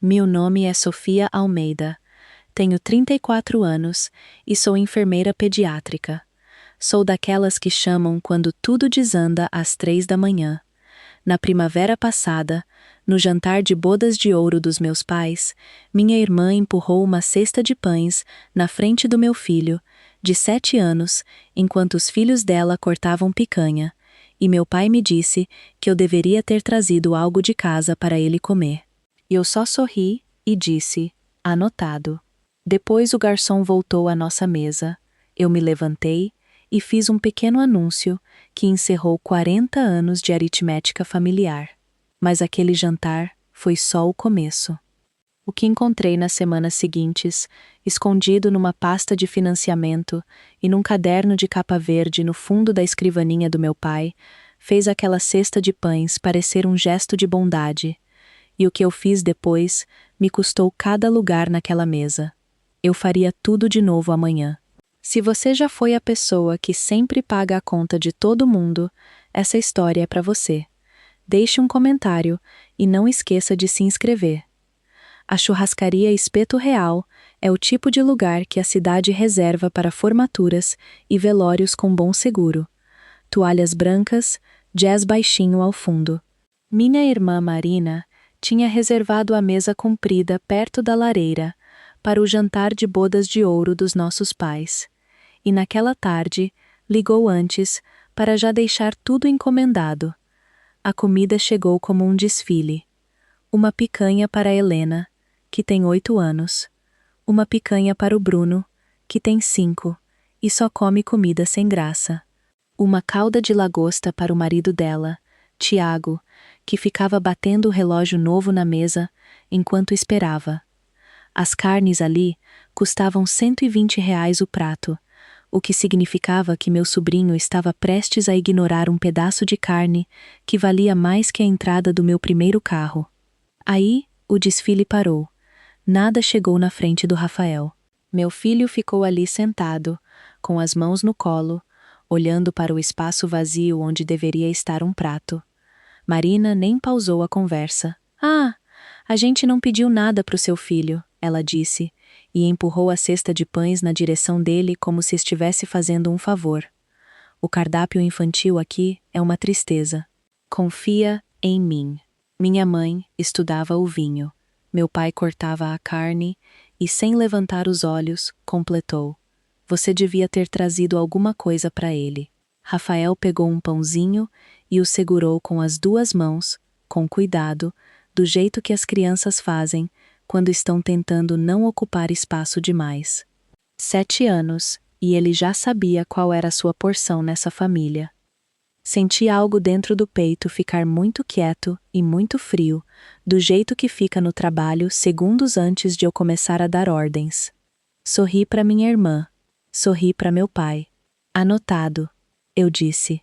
Meu nome é Sofia Almeida. Tenho 34 anos e sou enfermeira pediátrica. Sou daquelas que chamam quando tudo desanda às 3 da manhã. Na primavera passada, no jantar de bodas de ouro dos meus pais, minha irmã empurrou uma cesta de pães na frente do meu filho, de 7 anos, enquanto os filhos dela cortavam picanha, e meu pai me disse que eu deveria ter trazido algo de casa para ele comer. Eu só sorri e disse, anotado. Depois o garçom voltou à nossa mesa. Eu me levantei e fiz um pequeno anúncio que encerrou 40 anos de aritmética familiar. Mas aquele jantar foi só o começo. O que encontrei nas semanas seguintes, escondido numa pasta de financiamento e num caderno de capa verde no fundo da escrivaninha do meu pai, fez aquela cesta de pães parecer um gesto de bondade. E o que eu fiz depois me custou cada lugar naquela mesa. Eu faria tudo de novo amanhã. Se você já foi a pessoa que sempre paga a conta de todo mundo, essa história é para você. Deixe um comentário e não esqueça de se inscrever. A churrascaria Espeto Real é o tipo de lugar que a cidade reserva para formaturas e velórios com bom seguro. Toalhas brancas, jazz baixinho ao fundo. Minha irmã Marina tinha reservado a mesa comprida perto da lareira para o jantar de bodas de ouro dos nossos pais. E naquela tarde, ligou antes para já deixar tudo encomendado. A comida chegou como um desfile. Uma picanha para Helena, que tem 8 anos. Uma picanha para o Bruno, que tem 5, e só come comida sem graça. Uma calda de lagosta para o marido dela, Tiago, que ficava batendo o relógio novo na mesa enquanto esperava. As carnes ali custavam R$ 120 o prato, o que significava que meu sobrinho estava prestes a ignorar um pedaço de carne que valia mais que a entrada do meu primeiro carro. Aí, o desfile parou. Nada chegou na frente do Rafael. Meu filho ficou ali sentado, com as mãos no colo, olhando para o espaço vazio onde deveria estar um prato. Marina nem pausou a conversa. Ah, a gente não pediu nada para o seu filho, ela disse, e empurrou a cesta de pães na direção dele como se estivesse fazendo um favor. O cardápio infantil aqui é uma tristeza. Confia em mim. Minha mãe estudava o vinho. Meu pai cortava a carne e, sem levantar os olhos, completou. Você devia ter trazido alguma coisa para ele. Rafael pegou um pãozinho e o segurou com as 2 mãos, com cuidado, do jeito que as crianças fazem quando estão tentando não ocupar espaço demais. 7 anos, e ele já sabia qual era a sua porção nessa família. Senti algo dentro do peito ficar muito quieto e muito frio, do jeito que fica no trabalho segundos antes de eu começar a dar ordens. Sorri para minha irmã. Sorri para meu pai. Anotado, eu disse.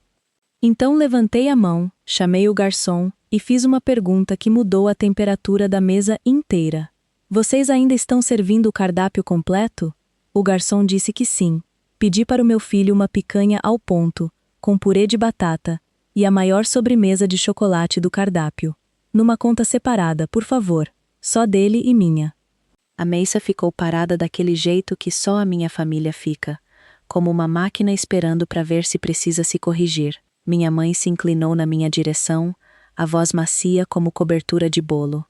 Então levantei a mão, chamei o garçom e fiz uma pergunta que mudou a temperatura da mesa inteira. Vocês ainda estão servindo o cardápio completo? O garçom disse que sim. Pedi para o meu filho uma picanha ao ponto, com purê de batata, e a maior sobremesa de chocolate do cardápio. Numa conta separada, por favor. Só dele e minha. A Meissa ficou parada daquele jeito que só a minha família fica, como uma máquina esperando para ver se precisa se corrigir. Minha mãe se inclinou na minha direção, a voz macia como cobertura de bolo.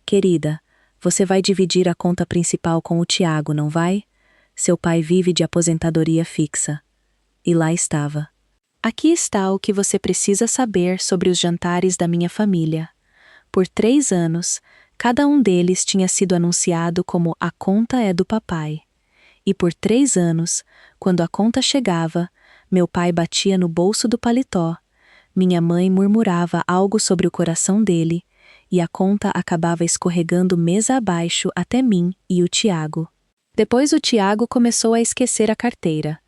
Querida, você vai dividir a conta principal com o Tiago, não vai? Seu pai vive de aposentadoria fixa. E lá estava. Aqui está o que você precisa saber sobre os jantares da minha família. Por 3 anos, cada um deles tinha sido anunciado como a conta é do papai. E por 3 anos, quando a conta chegava, meu pai batia no bolso do paletó, minha mãe murmurava algo sobre o coração dele, e a conta acabava escorregando mesa abaixo até mim e o Tiago. Depois o Tiago começou a esquecer a carteira.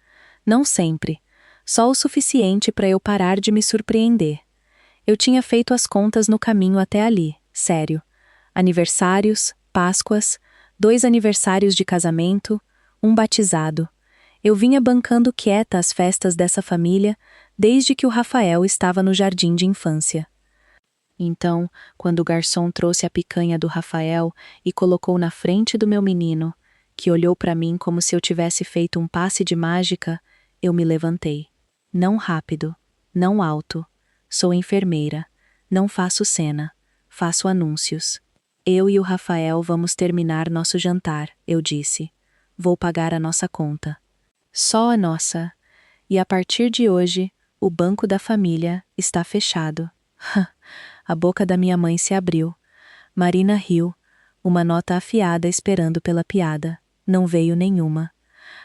Não sempre, só o suficiente para eu parar de me surpreender. Eu tinha feito as contas no caminho até ali, sério. Aniversários, Páscoas, 2 aniversários de casamento, um batizado. Eu vinha bancando quieta as festas dessa família desde que o Rafael estava no jardim de infância. Então, quando o garçom trouxe a picanha do Rafael e colocou na frente do meu menino, que olhou para mim como se eu tivesse feito um passe de mágica, eu me levantei. Não rápido, não alto. Sou enfermeira. Não faço cena. Faço anúncios. Eu e o Rafael vamos terminar nosso jantar, eu disse. Vou pagar a nossa conta. Só a nossa. E a partir de hoje, o banco da família está fechado. A boca da minha mãe se abriu. Marina riu, uma nota afiada esperando pela piada. Não veio nenhuma.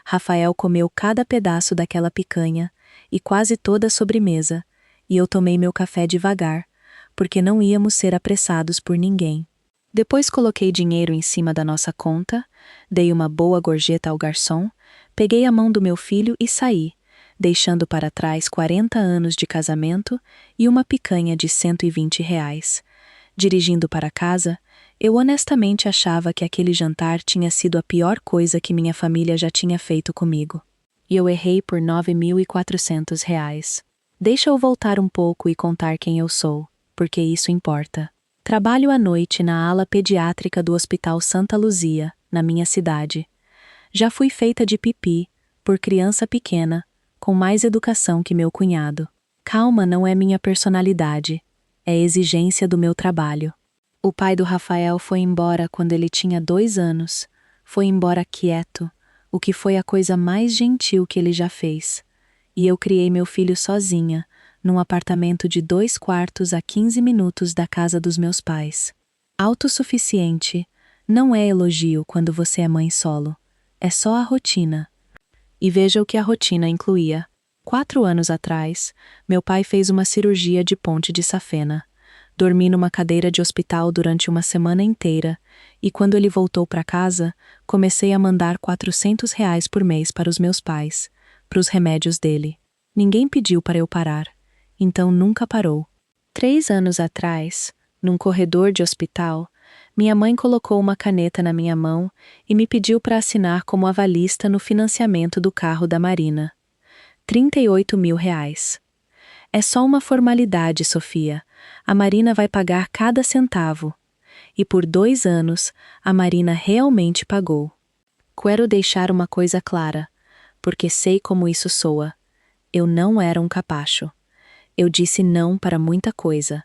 Rafael comeu cada pedaço daquela picanha e quase toda a sobremesa, e eu tomei meu café devagar, porque não íamos ser apressados por ninguém. Depois coloquei dinheiro em cima da nossa conta, dei uma boa gorjeta ao garçom, peguei a mão do meu filho e saí, deixando para trás 40 anos de casamento e uma picanha de R$ 120. Dirigindo para casa, eu honestamente achava que aquele jantar tinha sido a pior coisa que minha família já tinha feito comigo. E eu errei por R$ 9.400. Deixa eu voltar um pouco e contar quem eu sou, porque isso importa. Trabalho à noite na ala pediátrica do Hospital Santa Luzia, na minha cidade. Já fui feita de pipi, por criança pequena, com mais educação que meu cunhado. Calma não é minha personalidade, é exigência do meu trabalho. O pai do Rafael foi embora quando ele tinha 2 anos. Foi embora quieto, o que foi a coisa mais gentil que ele já fez. E eu criei meu filho sozinha, num apartamento de 2 quartos a 15 minutos da casa dos meus pais. Autossuficiente não é elogio quando você é mãe solo. É só a rotina. E veja o que a rotina incluía. 4 anos atrás, meu pai fez uma cirurgia de ponte de safena. Dormi numa cadeira de hospital durante uma semana inteira, e quando ele voltou para casa, comecei a mandar R$ 400 por mês para os meus pais, para os remédios dele. Ninguém pediu para eu parar, então nunca parou. 3 anos atrás, num corredor de hospital, minha mãe colocou uma caneta na minha mão e me pediu para assinar como avalista no financiamento do carro da Marina. R$ 38.000. É só uma formalidade, Sofia. A Marina vai pagar cada centavo. E por 2 anos, a Marina realmente pagou. Quero deixar uma coisa clara, porque sei como isso soa. Eu não era um capacho. Eu disse não para muita coisa.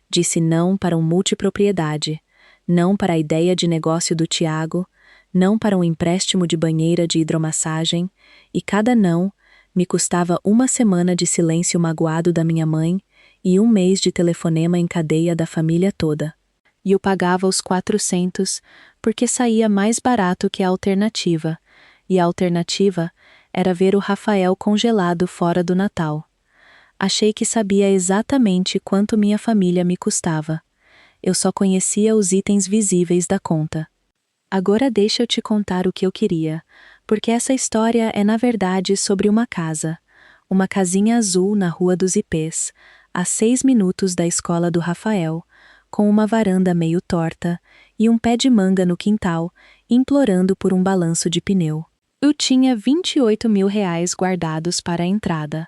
Disse não para um multipropriedade, não para a ideia de negócio do Tiago, não para um empréstimo de banheira de hidromassagem, e cada não me custava 1 semana de silêncio magoado da minha mãe e 1 mês de telefonema em cadeia da família toda. E eu pagava os 400 porque saía mais barato que a alternativa, e a alternativa era ver o Rafael congelado fora do Natal. Achei que sabia exatamente quanto minha família me custava. Eu só conhecia os itens visíveis da conta. Agora deixa eu te contar o que eu queria, porque essa história é na verdade sobre uma casa. Uma casinha azul na Rua dos Ipês, a 6 minutos da escola do Rafael, com uma varanda meio torta e um pé de manga no quintal, implorando por um balanço de pneu. Eu tinha R$ 28.000 guardados para a entrada.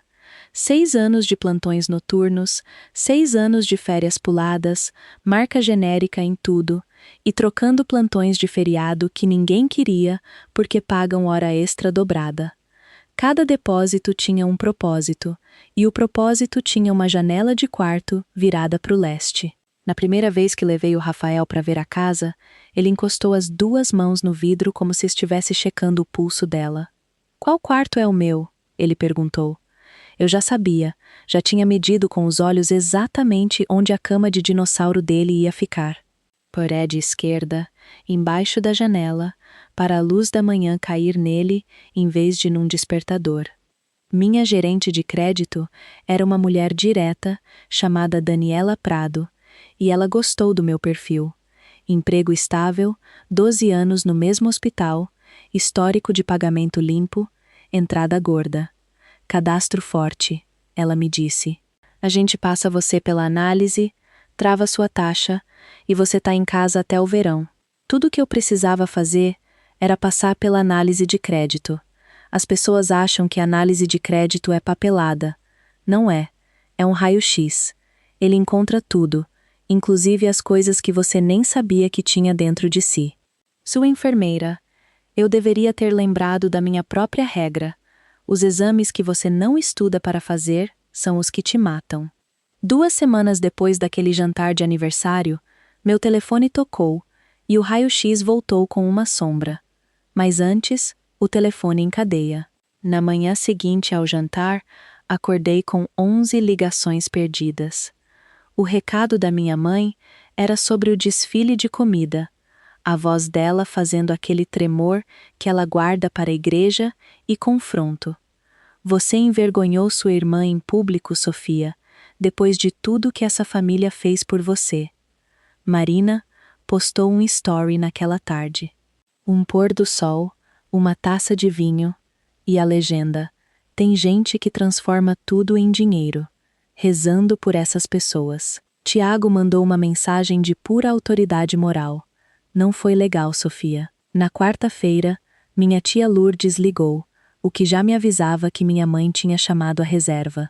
6 anos de plantões noturnos, 6 anos de férias puladas, marca genérica em tudo, e trocando plantões de feriado que ninguém queria porque pagam hora extra dobrada. Cada depósito tinha um propósito, e o propósito tinha uma janela de quarto virada para o leste. Na primeira vez que levei o Rafael para ver a casa, ele encostou as 2 mãos no vidro como se estivesse checando o pulso dela. "Qual quarto é o meu?" ele perguntou. Eu já sabia, já tinha medido com os olhos exatamente onde a cama de dinossauro dele ia ficar. Poré de esquerda, embaixo da janela, para a luz da manhã cair nele em vez de num despertador. Minha gerente de crédito era uma mulher direta, chamada Daniela Prado, e ela gostou do meu perfil. Emprego estável, 12 anos no mesmo hospital, histórico de pagamento limpo, entrada gorda. Cadastro forte, ela me disse. A gente passa você pela análise, trava sua taxa e você tá em casa até o verão. Tudo o que eu precisava fazer era passar pela análise de crédito. As pessoas acham que a análise de crédito é papelada. Não é. É um raio-x. Ele encontra tudo, inclusive as coisas que você nem sabia que tinha dentro de si. Sua enfermeira, eu deveria ter lembrado da minha própria regra. Os exames que você não estuda para fazer são os que te matam. 2 semanas depois daquele jantar de aniversário, meu telefone tocou e o raio-x voltou com uma sombra. Mas antes, o telefone em cadeia. Na manhã seguinte ao jantar, acordei com 11 ligações perdidas. O recado da minha mãe era sobre o desfile de comida, a voz dela fazendo aquele tremor que ela guarda para a igreja e confronto. Você envergonhou sua irmã em público, Sofia, depois de tudo que essa família fez por você. Marina postou um story naquela tarde. Um pôr do sol, uma taça de vinho e a legenda: tem gente que transforma tudo em dinheiro. Rezando por essas pessoas. Tiago mandou uma mensagem de pura autoridade moral. Não foi legal, Sofia. Na quarta-feira, minha tia Lourdes ligou, o que já me avisava que minha mãe tinha chamado a reserva.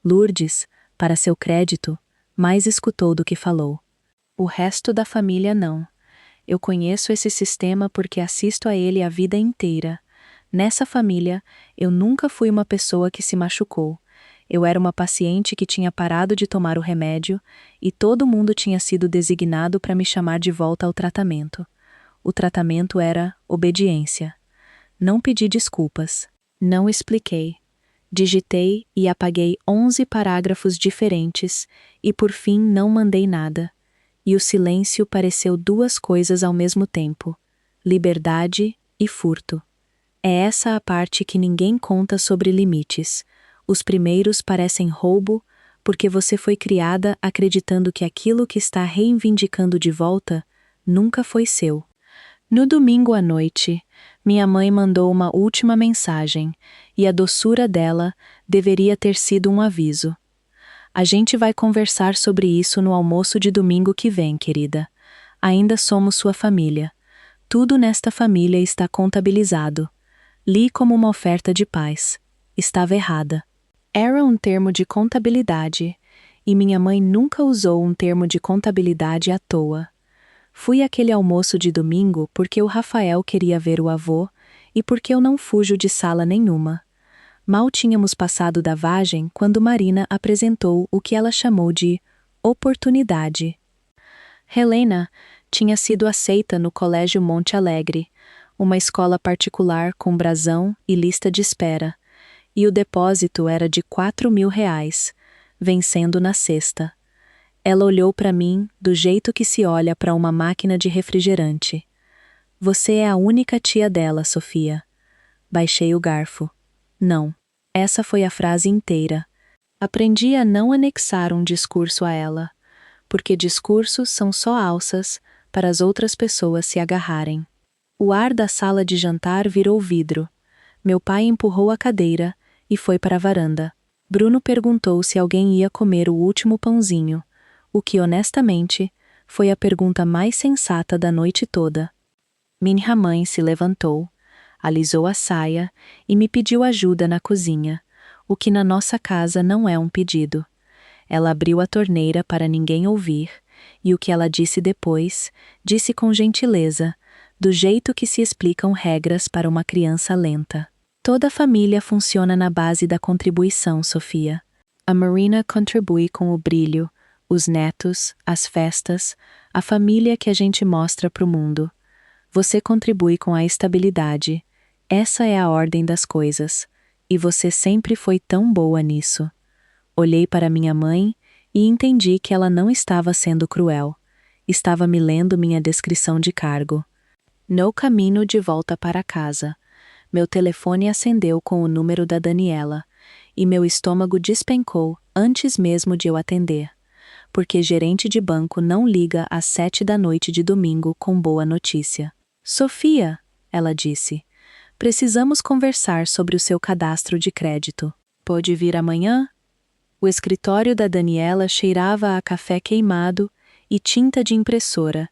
Lourdes, para seu crédito, mais escutou do que falou. O resto da família não. Eu conheço esse sistema porque assisto a ele a vida inteira. Nessa família, eu nunca fui uma pessoa que se machucou. Eu era uma paciente que tinha parado de tomar o remédio e todo mundo tinha sido designado para me chamar de volta ao tratamento. O tratamento era obediência. Não pedi desculpas. Não expliquei. Digitei e apaguei 11 parágrafos diferentes e por fim não mandei nada. E o silêncio pareceu 2 coisas ao mesmo tempo: liberdade e furto. É essa a parte que ninguém conta sobre limites. Os primeiros parecem roubo, porque você foi criada acreditando que aquilo que está reivindicando de volta nunca foi seu. No domingo à noite, minha mãe mandou uma última mensagem, e a doçura dela deveria ter sido um aviso. A gente vai conversar sobre isso no almoço de domingo que vem, querida. Ainda somos sua família. Tudo nesta família está contabilizado. Li como uma oferta de paz. Estava errada. Era um termo de contabilidade, e minha mãe nunca usou um termo de contabilidade à toa. Fui àquele almoço de domingo porque o Rafael queria ver o avô e porque eu não fujo de sala nenhuma. Mal tínhamos passado da vagem quando Marina apresentou o que ela chamou de oportunidade. Helena tinha sido aceita no Colégio Monte Alegre, uma escola particular com brasão e lista de espera, e o depósito era de R$ 4.000, vencendo na sexta. Ela olhou para mim do jeito que se olha para uma máquina de refrigerante. Você é a única tia dela, Sofia. Baixei o garfo. Não. Essa foi a frase inteira. Aprendi a não anexar um discurso a ela, porque discursos são só alças para as outras pessoas se agarrarem. O ar da sala de jantar virou vidro. Meu pai empurrou a cadeira e foi para a varanda. Bruno perguntou se alguém ia comer o último pãozinho, o que, honestamente, foi a pergunta mais sensata da noite toda. Minha mãe se levantou, alisou a saia e me pediu ajuda na cozinha, o que na nossa casa não é um pedido. Ela abriu a torneira para ninguém ouvir, e o que ela disse depois, disse com gentileza, do jeito que se explicam regras para uma criança lenta. Toda a família funciona na base da contribuição, Sofia. A Marina contribui com o brilho, os netos, as festas, a família que a gente mostra para o mundo. Você contribui com a estabilidade. Essa é a ordem das coisas. E você sempre foi tão boa nisso. Olhei para minha mãe e entendi que ela não estava sendo cruel. Estava me lendo minha descrição de cargo. No caminho de volta para casa, meu telefone acendeu com o número da Daniela, e meu estômago despencou antes mesmo de eu atender, porque gerente de banco não liga às 7 da noite de domingo com boa notícia. Sofia, ela disse, precisamos conversar sobre o seu cadastro de crédito. Pode vir amanhã? O escritório da Daniela cheirava a café queimado e tinta de impressora,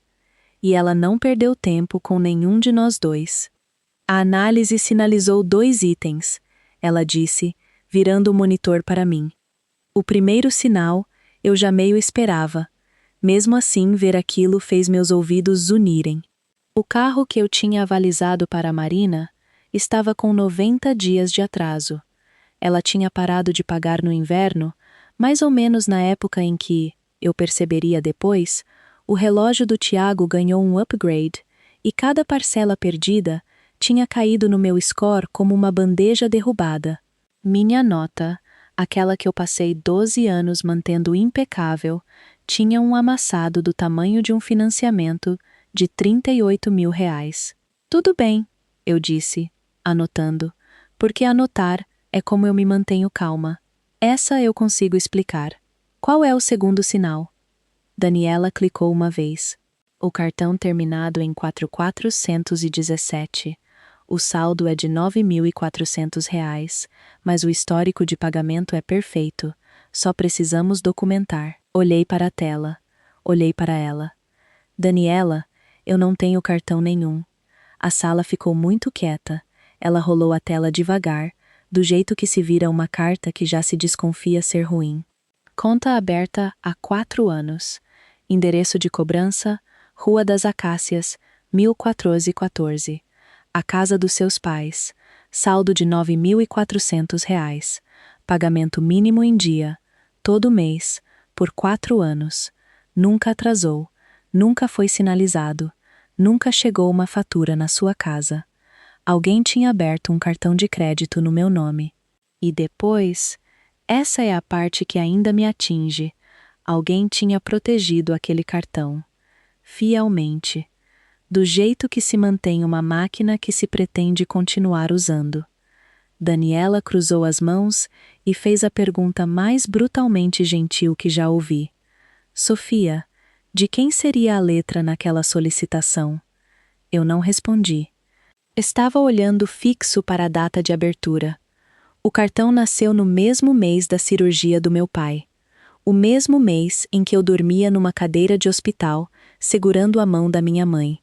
e ela não perdeu tempo com nenhum de nós dois. A análise sinalizou 2 itens, ela disse, virando o monitor para mim. O primeiro sinal, eu já meio esperava. Mesmo assim, ver aquilo fez meus ouvidos zunirem. O carro que eu tinha avalizado para a Marina estava com 90 dias de atraso. Ela tinha parado de pagar no inverno, mais ou menos na época em que, eu perceberia depois, o relógio do Tiago ganhou um upgrade e cada parcela perdida tinha caído no meu score como uma bandeja derrubada. Minha nota, aquela que eu passei 12 anos mantendo impecável, tinha um amassado do tamanho de um financiamento de R$ 38.000. Tudo bem, eu disse, anotando, porque anotar é como eu me mantenho calma. Essa eu consigo explicar. Qual é o segundo sinal? Daniela clicou uma vez. O cartão terminado em 4417. O saldo é de R$ 9.400, mas o histórico de pagamento é perfeito. Só precisamos documentar. Olhei para a tela. Olhei para ela. Daniela, eu não tenho cartão nenhum. A sala ficou muito quieta. Ela rolou a tela devagar, do jeito que se vira uma carta que já se desconfia ser ruim. Conta aberta há 4 anos. Endereço de cobrança, Rua das Acácias, 1414. A casa dos seus pais. Saldo de R$ 9.400. Pagamento mínimo em dia. Todo mês. Por 4 anos. Nunca atrasou. Nunca foi sinalizado. Nunca chegou uma fatura na sua casa. Alguém tinha aberto um cartão de crédito no meu nome. E depois, essa é a parte que ainda me atinge. Alguém tinha protegido aquele cartão. Fielmente. Do jeito que se mantém uma máquina que se pretende continuar usando. Daniela cruzou as mãos e fez a pergunta mais brutalmente gentil que já ouvi. Sofia, de quem seria a letra naquela solicitação? Eu não respondi. Estava olhando fixo para a data de abertura. O cartão nasceu no mesmo mês da cirurgia do meu pai. O mesmo mês em que eu dormia numa cadeira de hospital, segurando a mão da minha mãe.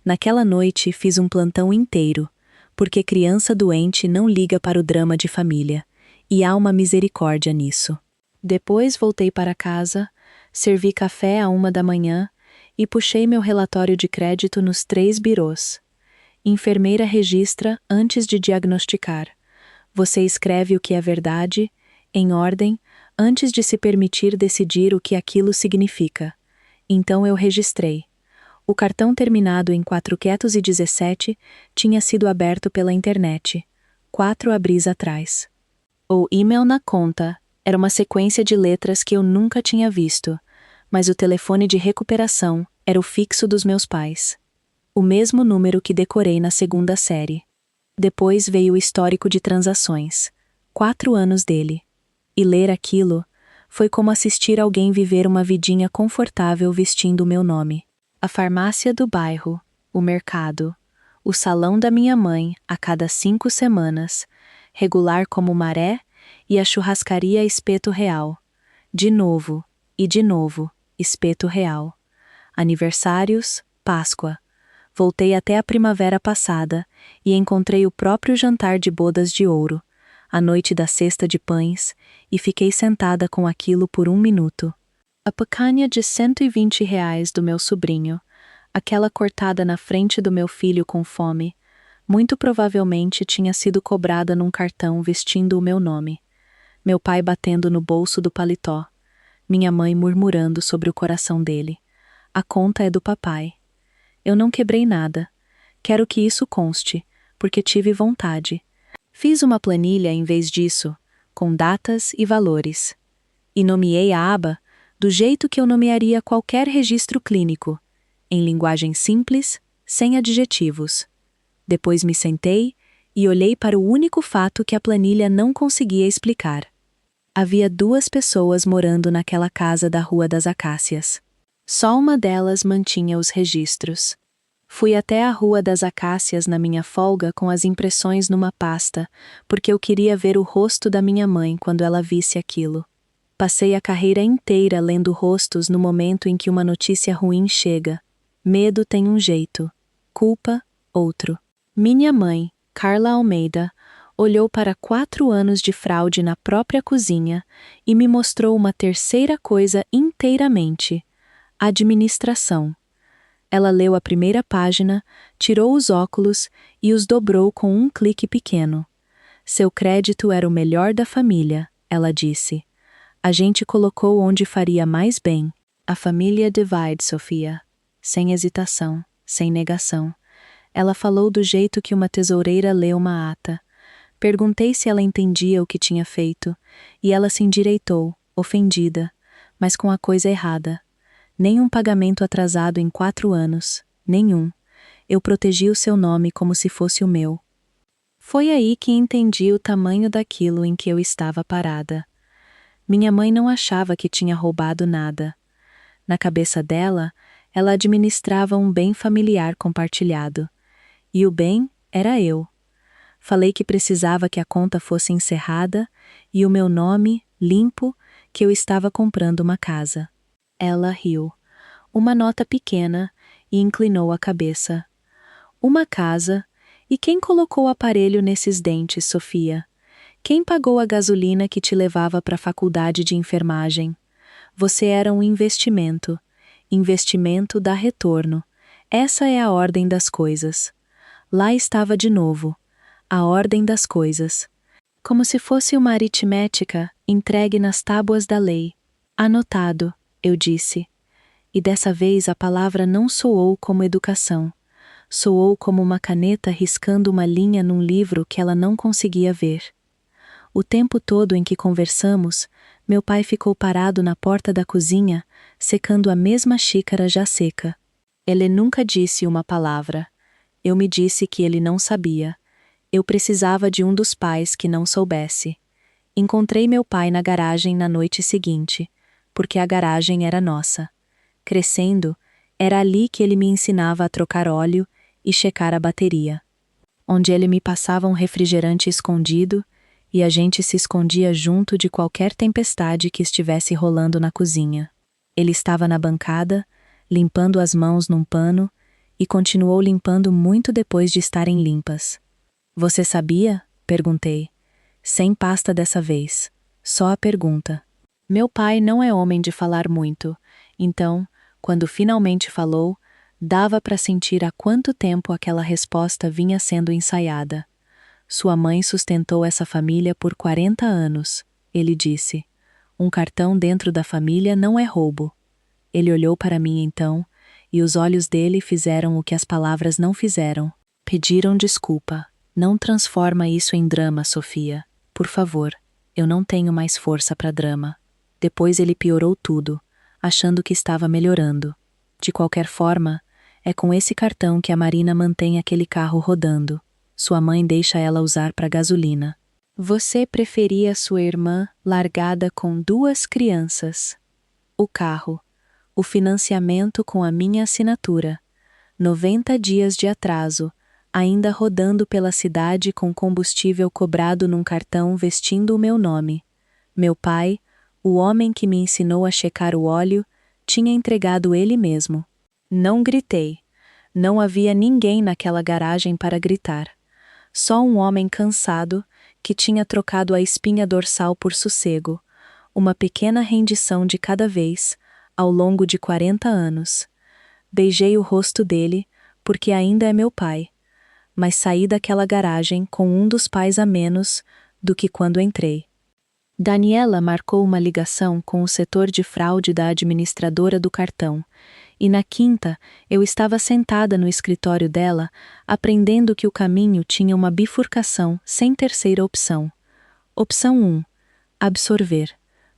Naquela noite fiz um plantão inteiro, porque criança doente não liga para o drama de família, e há uma misericórdia nisso. Depois voltei para casa, servi café à 1 da manhã e puxei meu relatório de crédito nos 3 birôs. Enfermeira registra antes de diagnosticar. Você escreve o que é verdade, em ordem, antes de se permitir decidir o que aquilo significa. Então eu registrei. O cartão terminado em 417 tinha sido aberto pela internet, 4 abris atrás. O e-mail na conta era uma sequência de letras que eu nunca tinha visto, mas o telefone de recuperação era o fixo dos meus pais. O mesmo número que decorei na 2ª série. Depois veio o histórico de transações, 4 anos dele. E ler aquilo foi como assistir alguém viver uma vidinha confortável vestindo o meu nome. A farmácia do bairro, o mercado, o salão da minha mãe a cada 5 semanas, regular como maré, e a churrascaria Espeto Real. De novo, e de novo, Espeto Real. Aniversários, Páscoa. Voltei até a primavera passada e encontrei o próprio jantar de bodas de ouro, a noite da cesta de pães, e fiquei sentada com aquilo por 1 minuto. A picanha de R$ 120 do meu sobrinho, aquela cortada na frente do meu filho com fome, muito provavelmente tinha sido cobrada num cartão vestindo o meu nome. Meu pai batendo no bolso do paletó. Minha mãe murmurando sobre o coração dele. A conta é do papai. Eu não quebrei nada. Quero que isso conste, porque tive vontade. Fiz uma planilha em vez disso, com datas e valores. E nomeei a aba do jeito que eu nomearia qualquer registro clínico, em linguagem simples, sem adjetivos. Depois me sentei e olhei para o único fato que a planilha não conseguia explicar. Havia 2 pessoas morando naquela casa da Rua das Acácias. Só uma delas mantinha os registros. Fui até a Rua das Acácias na minha folga com as impressões numa pasta, porque eu queria ver o rosto da minha mãe quando ela visse aquilo. Passei a carreira inteira lendo rostos no momento em que uma notícia ruim chega. Medo tem um jeito, culpa, outro. Minha mãe, Carla Almeida, olhou para 4 anos de fraude na própria cozinha e me mostrou uma terceira coisa inteiramente: Administração. Ela leu a primeira página, tirou os óculos e os dobrou com um clique pequeno. Seu crédito era o melhor da família, ela disse. A gente colocou onde faria mais bem. A família Divide, Sofia. Sem hesitação, sem negação. Ela falou do jeito que uma tesoureira lê uma ata. Perguntei se ela entendia o que tinha feito, e ela se endireitou, ofendida, mas com a coisa errada. Nenhum pagamento atrasado em 4 anos, nenhum. Eu protegi o seu nome como se fosse o meu. Foi aí que entendi o tamanho daquilo em que eu estava parada. Minha mãe não achava que tinha roubado nada. Na cabeça dela, ela administrava um bem familiar compartilhado. E o bem era eu. Falei que precisava que a conta fosse encerrada e o meu nome, limpo, que eu estava comprando uma casa. Ela riu. Uma nota pequena e inclinou a cabeça. Uma casa? E quem colocou o aparelho nesses dentes, Sofia? Quem pagou a gasolina que te levava para a faculdade de enfermagem? Você era um investimento. Investimento dá retorno. Essa é a ordem das coisas. Lá estava de novo. A ordem das coisas. Como se fosse uma aritmética entregue nas tábuas da lei. Anotado, eu disse. E dessa vez a palavra não soou como educação. Soou como uma caneta riscando uma linha num livro que ela não conseguia ver. O tempo todo em que conversamos, meu pai ficou parado na porta da cozinha, secando a mesma xícara já seca. Ele nunca disse uma palavra. Eu me disse que ele não sabia. Eu precisava de um dos pais que não soubesse. Encontrei meu pai na garagem na noite seguinte, porque a garagem era nossa. Crescendo, era ali que ele me ensinava a trocar óleo e checar a bateria. Onde ele me passava um refrigerante escondido e a gente se escondia junto de qualquer tempestade que estivesse rolando na cozinha. Ele estava na bancada, limpando as mãos num pano e continuou limpando muito depois de estarem limpas. Você sabia? Perguntei. Sem pasta dessa vez. Só a pergunta. Meu pai não é homem de falar muito, então, quando finalmente falou, dava para sentir há quanto tempo aquela resposta vinha sendo ensaiada. Sua mãe sustentou essa família por 40 anos, ele disse. Um cartão dentro da família não é roubo. Ele olhou para mim então, e os olhos dele fizeram o que as palavras não fizeram. Pediram desculpa. Não transforma isso em drama, Sofia. Por favor, eu não tenho mais força para drama. Depois ele piorou tudo, achando que estava melhorando. De qualquer forma, é com esse cartão que a Marina mantém aquele carro rodando. Sua mãe deixa ela usar para gasolina. Você preferia sua irmã largada com 2 crianças. O carro. O financiamento com a minha assinatura. 90 dias de atraso, ainda rodando pela cidade com combustível cobrado num cartão vestindo o meu nome. Meu pai, o homem que me ensinou a checar o óleo, tinha entregado ele mesmo. Não gritei. Não havia ninguém naquela garagem para gritar. Só um homem cansado, que tinha trocado a espinha dorsal por sossego, uma pequena rendição de cada vez, ao longo de 40 anos. Beijei o rosto dele, porque ainda é meu pai, mas saí daquela garagem com um dos pais a menos do que quando entrei. Daniela marcou uma ligação com o setor de fraude da administradora do cartão, e na quinta eu estava sentada no escritório dela, aprendendo que o caminho tinha uma bifurcação sem terceira opção. Opção 1. Absorver.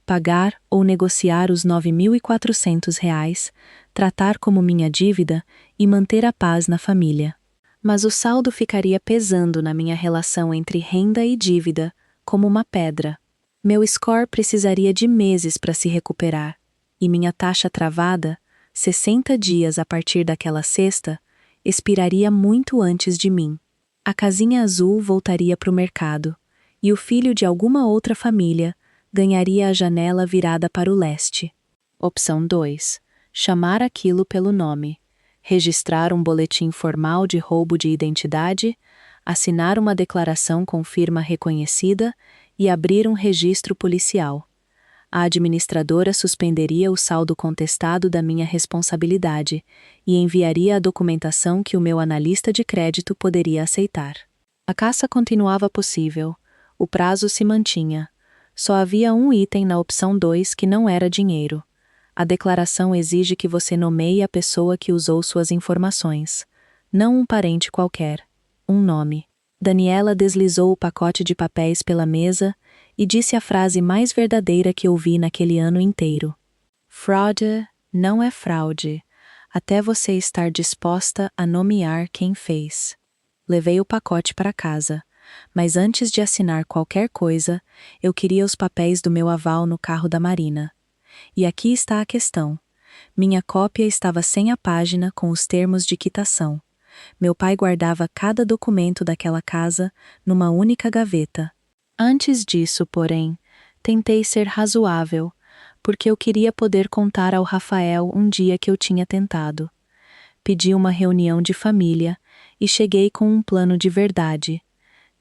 Pagar ou negociar os R$ 9.400, tratar como minha dívida e manter a paz na família. Mas o saldo ficaria pesando na minha relação entre renda e dívida, como uma pedra. Meu score precisaria de meses para se recuperar, e minha taxa travada, 60 dias a partir daquela sexta, expiraria muito antes de mim. A casinha azul voltaria para o mercado, e o filho de alguma outra família ganharia a janela virada para o leste. Opção 2. Chamar aquilo pelo nome. Registrar um boletim formal de roubo de identidade, assinar uma declaração com firma reconhecida e abrir um registro policial. A administradora suspenderia o saldo contestado da minha responsabilidade e enviaria a documentação que o meu analista de crédito poderia aceitar. A caça continuava possível. O prazo se mantinha. Só havia um item na opção 2 que não era dinheiro. A declaração exige que você nomeie a pessoa que usou suas informações. Não um parente qualquer. Um nome. Daniela deslizou o pacote de papéis pela mesa e disse a frase mais verdadeira que ouvi naquele ano inteiro. Fraude não é fraude, até você estar disposta a nomear quem fez. Levei o pacote para casa, mas antes de assinar qualquer coisa, eu queria os papéis do meu aval no carro da Marina. E aqui está a questão. Minha cópia estava sem a página com os termos de quitação. Meu pai guardava cada documento daquela casa numa única gaveta. Antes disso, porém, tentei ser razoável, porque eu queria poder contar ao Rafael um dia que eu tinha tentado. Pedi uma reunião de família e cheguei com um plano de verdade,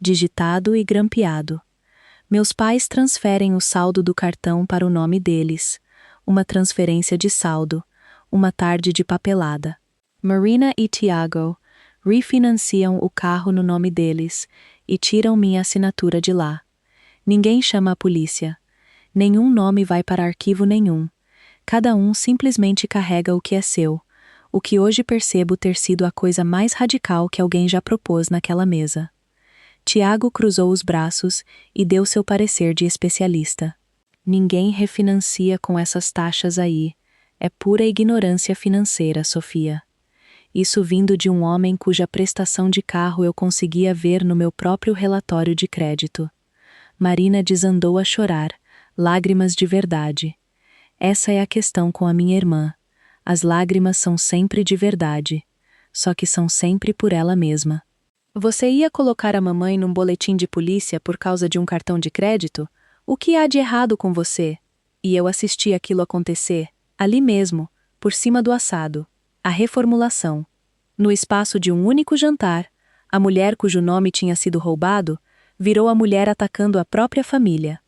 digitado e grampeado. Meus pais transferem o saldo do cartão para o nome deles, uma transferência de saldo, uma tarde de papelada. Marina e Tiago refinanciam o carro no nome deles e tiram minha assinatura de lá. Ninguém chama a polícia. Nenhum nome vai para arquivo nenhum. Cada um simplesmente carrega o que é seu, o que hoje percebo ter sido a coisa mais radical que alguém já propôs naquela mesa. Tiago cruzou os braços e deu seu parecer de especialista. Ninguém refinancia com essas taxas aí. É pura ignorância financeira, Sofia. Isso vindo de um homem cuja prestação de carro eu conseguia ver no meu próprio relatório de crédito. Marina desandou a chorar, lágrimas de verdade. Essa é a questão com a minha irmã. As lágrimas são sempre de verdade, só que são sempre por ela mesma. Você ia colocar a mamãe num boletim de polícia por causa de um cartão de crédito? O que há de errado com você? E eu assisti aquilo acontecer, ali mesmo, por cima do assado. A reformulação. No espaço de um único jantar, a mulher cujo nome tinha sido roubado virou a mulher atacando a própria família.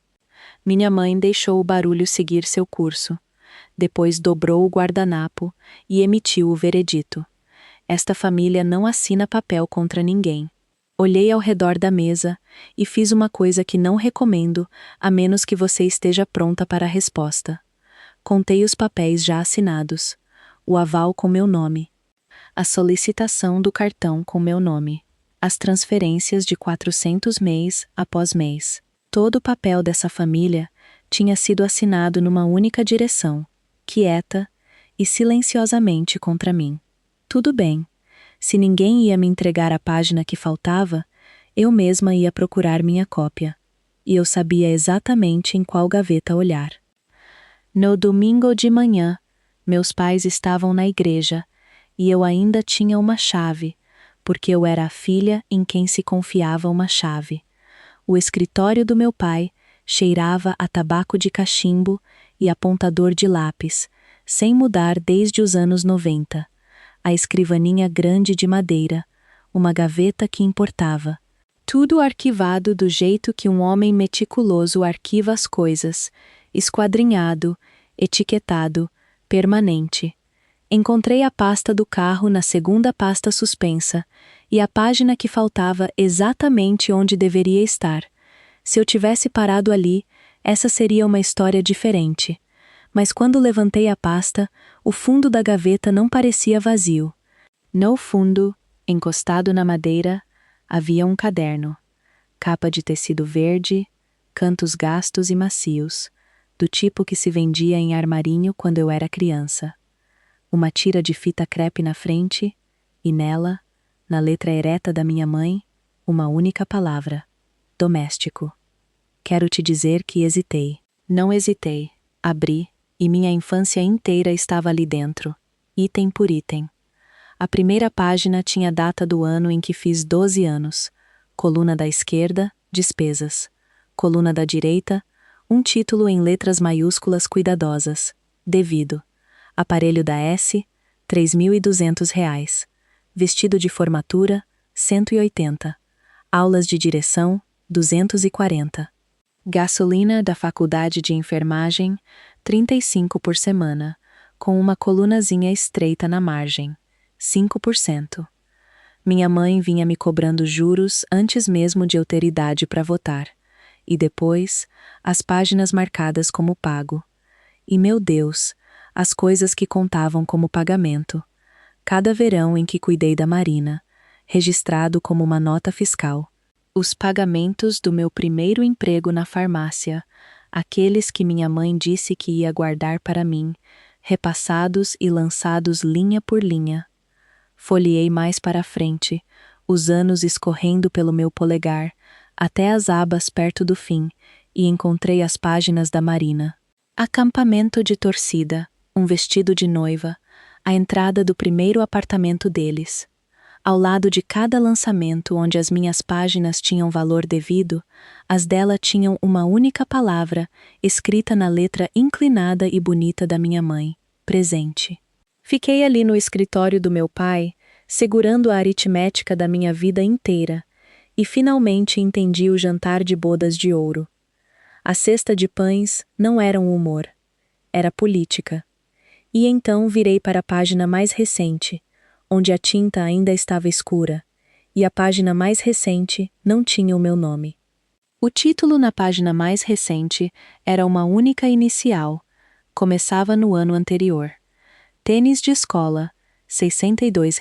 Minha mãe deixou o barulho seguir seu curso. Depois dobrou o guardanapo e emitiu o veredito. Esta família não assina papel contra ninguém. Olhei ao redor da mesa e fiz uma coisa que não recomendo, a menos que você esteja pronta para a resposta. Contei os papéis já assinados. O aval com meu nome. A solicitação do cartão com meu nome. As transferências de 400 mês após mês. Todo o papel dessa família tinha sido assinado numa única direção, quieta e silenciosamente contra mim. Tudo bem. Se ninguém ia me entregar a página que faltava, eu mesma ia procurar minha cópia. E eu sabia exatamente em qual gaveta olhar. No domingo de manhã, meus pais estavam na igreja e eu ainda tinha uma chave, porque eu era a filha em quem se confiava uma chave. O escritório do meu pai cheirava a tabaco de cachimbo e apontador de lápis, sem mudar desde os anos 90. A escrivaninha grande de madeira, uma gaveta que importava. Tudo arquivado do jeito que um homem meticuloso arquiva as coisas, esquadrinhado, etiquetado, permanente. Encontrei a pasta do carro na segunda pasta suspensa, e a página que faltava exatamente onde deveria estar. Se eu tivesse parado ali, essa seria uma história diferente. Mas quando levantei a pasta, o fundo da gaveta não parecia vazio. No fundo, encostado na madeira, havia um caderno. Capa de tecido verde, cantos gastos e macios, do tipo que se vendia em armarinho quando eu era criança. Uma tira de fita crepe na frente, e nela, na letra ereta da minha mãe, uma única palavra: doméstico. Quero te dizer que hesitei. Não hesitei. Abri, e minha infância inteira estava ali dentro, item por item. A primeira página tinha a data do ano em que fiz 12 anos. Coluna da esquerda, despesas. Coluna da direita, um título em letras maiúsculas cuidadosas. Devido. Aparelho da S, R$ 3.200. Vestido de formatura, 180. Aulas de direção, 240. Gasolina da faculdade de enfermagem, 35 por semana, com uma colunazinha estreita na margem, 5%. Minha mãe vinha me cobrando juros antes mesmo de eu ter idade para votar. E depois, as páginas marcadas como pago. E meu Deus, as coisas que contavam como pagamento. Cada verão em que cuidei da Marina, registrado como uma nota fiscal. Os pagamentos do meu primeiro emprego na farmácia, aqueles que minha mãe disse que ia guardar para mim, repassados e lançados linha por linha. Folheei mais para frente, os anos escorrendo pelo meu polegar, até as abas perto do fim, e encontrei as páginas da Marina. Acampamento de torcida, um vestido de noiva, a entrada do primeiro apartamento deles. Ao lado de cada lançamento onde as minhas páginas tinham valor devido, as dela tinham uma única palavra, escrita na letra inclinada e bonita da minha mãe: presente. Fiquei ali no escritório do meu pai, segurando a aritmética da minha vida inteira, e finalmente entendi o jantar de bodas de ouro. A cesta de pães não era um humor, era política. E então virei para a página mais recente, onde a tinta ainda estava escura, e a página mais recente não tinha o meu nome. O título na página mais recente era uma única inicial, começava no ano anterior. Tênis de escola, R$ 62.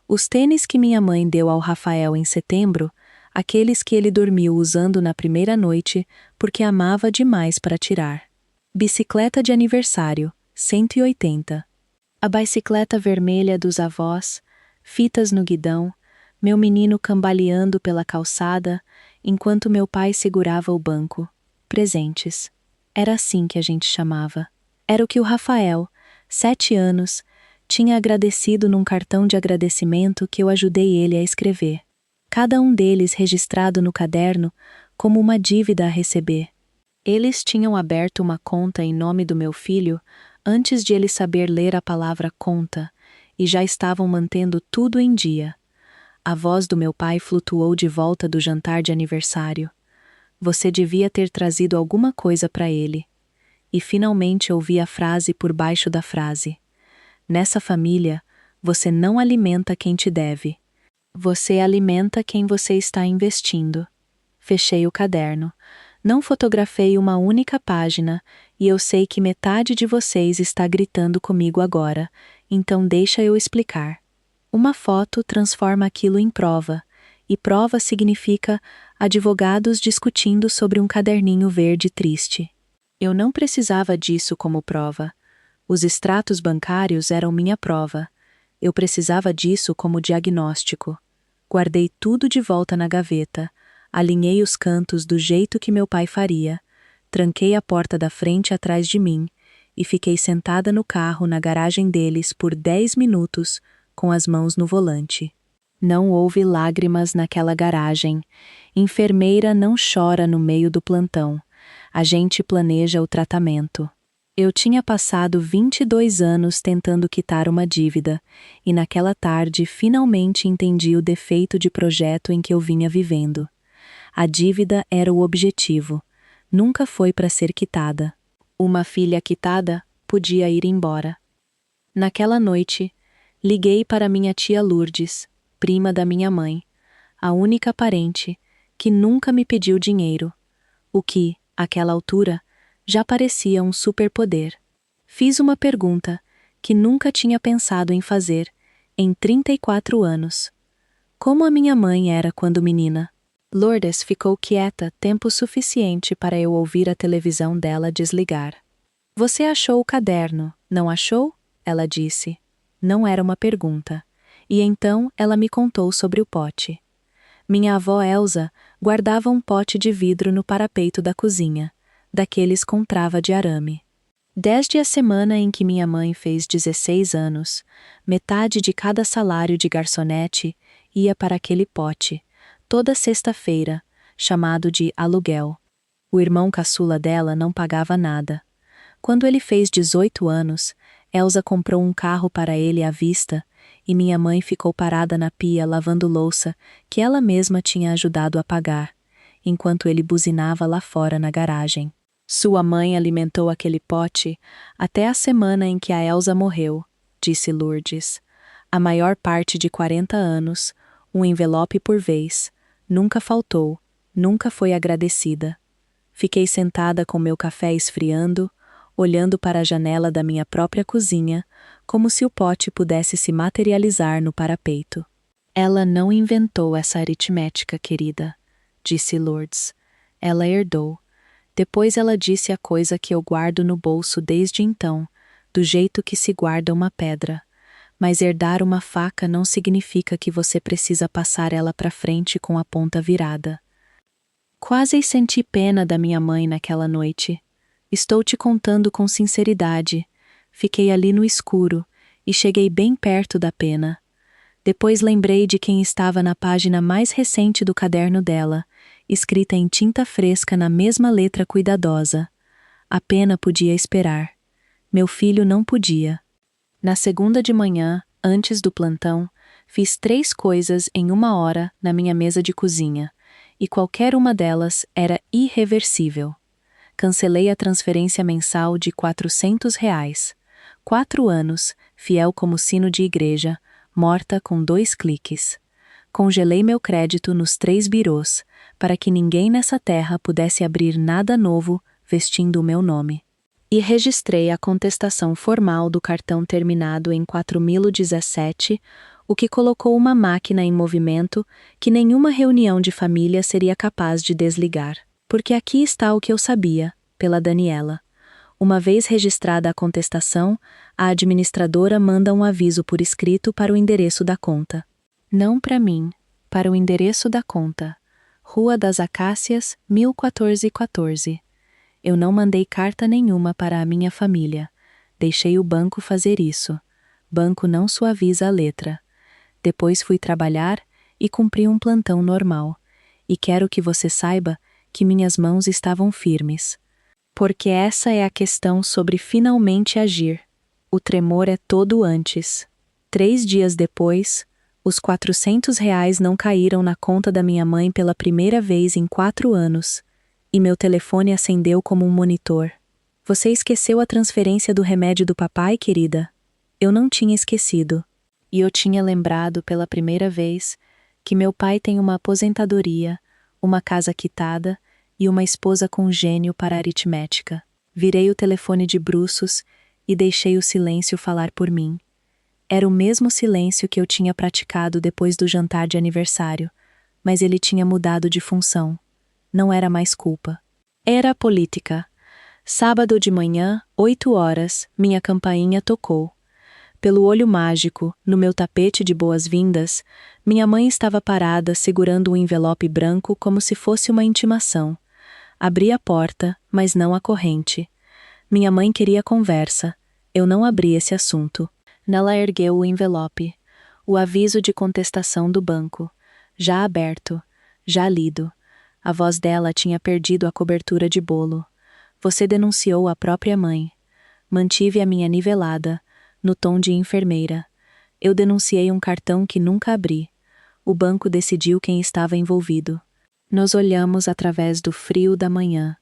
Os tênis que minha mãe deu ao Rafael em setembro, aqueles que ele dormiu usando na primeira noite porque amava demais para tirar. Bicicleta de aniversário, 180. A bicicleta vermelha dos avós, fitas no guidão, meu menino cambaleando pela calçada, enquanto meu pai segurava o banco. Presentes. Era assim que a gente chamava. Era o que o Rafael, 7 anos, tinha agradecido num cartão de agradecimento que eu ajudei ele a escrever. Cada um deles registrado no caderno como uma dívida a receber. Eles tinham aberto uma conta em nome do meu filho antes de ele saber ler a palavra conta, e já estavam mantendo tudo em dia. A voz do meu pai flutuou de volta do jantar de aniversário. Você devia ter trazido alguma coisa para ele. E finalmente ouvi a frase por baixo da frase. Nessa família, você não alimenta quem te deve. Você alimenta quem você está investindo. Fechei o caderno. Não fotografei uma única página, e eu sei que metade de vocês está gritando comigo agora, então deixa eu explicar. Uma foto transforma aquilo em prova, e prova significa advogados discutindo sobre um caderninho verde triste. Eu não precisava disso como prova. Os extratos bancários eram minha prova. Eu precisava disso como diagnóstico. Guardei tudo de volta na gaveta, alinhei os cantos do jeito que meu pai faria, tranquei a porta da frente atrás de mim e fiquei sentada no carro na garagem deles por 10 minutos, com as mãos no volante. Não houve lágrimas naquela garagem. Enfermeira não chora no meio do plantão. A gente planeja o tratamento. Eu tinha passado 22 anos tentando quitar uma dívida, e naquela tarde finalmente entendi o defeito de projeto em que eu vinha vivendo. A dívida era o objetivo, nunca foi para ser quitada. Uma filha quitada podia ir embora. Naquela noite, liguei para minha tia Lourdes, prima da minha mãe, a única parente, que nunca me pediu dinheiro, o que, àquela altura, já parecia um superpoder. Fiz uma pergunta que nunca tinha pensado em fazer, em 34 anos. Como a minha mãe era quando menina? Lourdes ficou quieta tempo suficiente para eu ouvir a televisão dela desligar. Você achou o caderno, não achou? Ela disse. Não era uma pergunta. E então ela me contou sobre o pote. Minha avó Elsa guardava um pote de vidro no parapeito da cozinha, daqueles com trava de arame. Desde a semana em que minha mãe fez 16 anos, metade de cada salário de garçonete ia para aquele pote, toda sexta-feira, chamado de aluguel. O irmão caçula dela não pagava nada. Quando ele fez 18 anos, Elsa comprou um carro para ele à vista e minha mãe ficou parada na pia lavando louça que ela mesma tinha ajudado a pagar, enquanto ele buzinava lá fora na garagem. Sua mãe alimentou aquele pote até a semana em que a Elsa morreu, disse Lourdes. A maior parte de 40 anos, um envelope por vez. Nunca faltou, nunca foi agradecida. Fiquei sentada com meu café esfriando, olhando para a janela da minha própria cozinha, como se o pote pudesse se materializar no parapeito. Ela não inventou essa aritmética, querida, disse Lourdes. Ela herdou. Depois ela disse a coisa que eu guardo no bolso desde então, do jeito que se guarda uma pedra. Mas herdar uma faca não significa que você precisa passar ela para frente com a ponta virada. Quase senti pena da minha mãe naquela noite. Estou te contando com sinceridade. Fiquei ali no escuro e cheguei bem perto da pena. Depois lembrei de quem estava na página mais recente do caderno dela, escrita em tinta fresca na mesma letra cuidadosa. A pena podia esperar. Meu filho não podia. Na segunda de manhã, antes do plantão, fiz 3 coisas em 1 hora na minha mesa de cozinha, e qualquer uma delas era irreversível. Cancelei a transferência mensal de R$ 400. 4 anos, fiel como sino de igreja, morta com 2 cliques. Congelei meu crédito nos 3 birôs, para que ninguém nessa terra pudesse abrir nada novo vestindo o meu nome. E registrei a contestação formal do cartão terminado em 4017, o que colocou uma máquina em movimento que nenhuma reunião de família seria capaz de desligar. Porque aqui está o que eu sabia, pela Daniela. Uma vez registrada a contestação, a administradora manda um aviso por escrito para o endereço da conta. Não para mim, para o endereço da conta. Rua das Acácias, 1414. Eu não mandei carta nenhuma para a minha família. Deixei o banco fazer isso. Banco não suaviza a letra. Depois fui trabalhar e cumpri um plantão normal. E quero que você saiba que minhas mãos estavam firmes. Porque essa é a questão sobre finalmente agir. O tremor é todo antes. 3 dias depois, os R$ 400 não caíram na conta da minha mãe pela primeira vez em 4 anos. E meu telefone acendeu como um monitor. Você esqueceu a transferência do remédio do papai, querida? Eu não tinha esquecido. E eu tinha lembrado pela primeira vez que meu pai tem uma aposentadoria, uma casa quitada e uma esposa com gênio para aritmética. Virei o telefone de bruços e deixei o silêncio falar por mim. Era o mesmo silêncio que eu tinha praticado depois do jantar de aniversário, mas ele tinha mudado de função. Não era mais culpa. Era política. Sábado de manhã, 8 horas, minha campainha tocou. Pelo olho mágico, no meu tapete de boas-vindas, minha mãe estava parada segurando um envelope branco como se fosse uma intimação. Abri a porta, mas não a corrente. Minha mãe queria conversa. Eu não abri esse assunto. Nela ergueu o envelope. O aviso de contestação do banco. Já aberto. Já lido. A voz dela tinha perdido a cobertura de bolo. Você denunciou a própria mãe. Mantive a minha nivelada, no tom de enfermeira. Eu denunciei um cartão que nunca abri. O banco decidiu quem estava envolvido. Nos olhamos através do frio da manhã.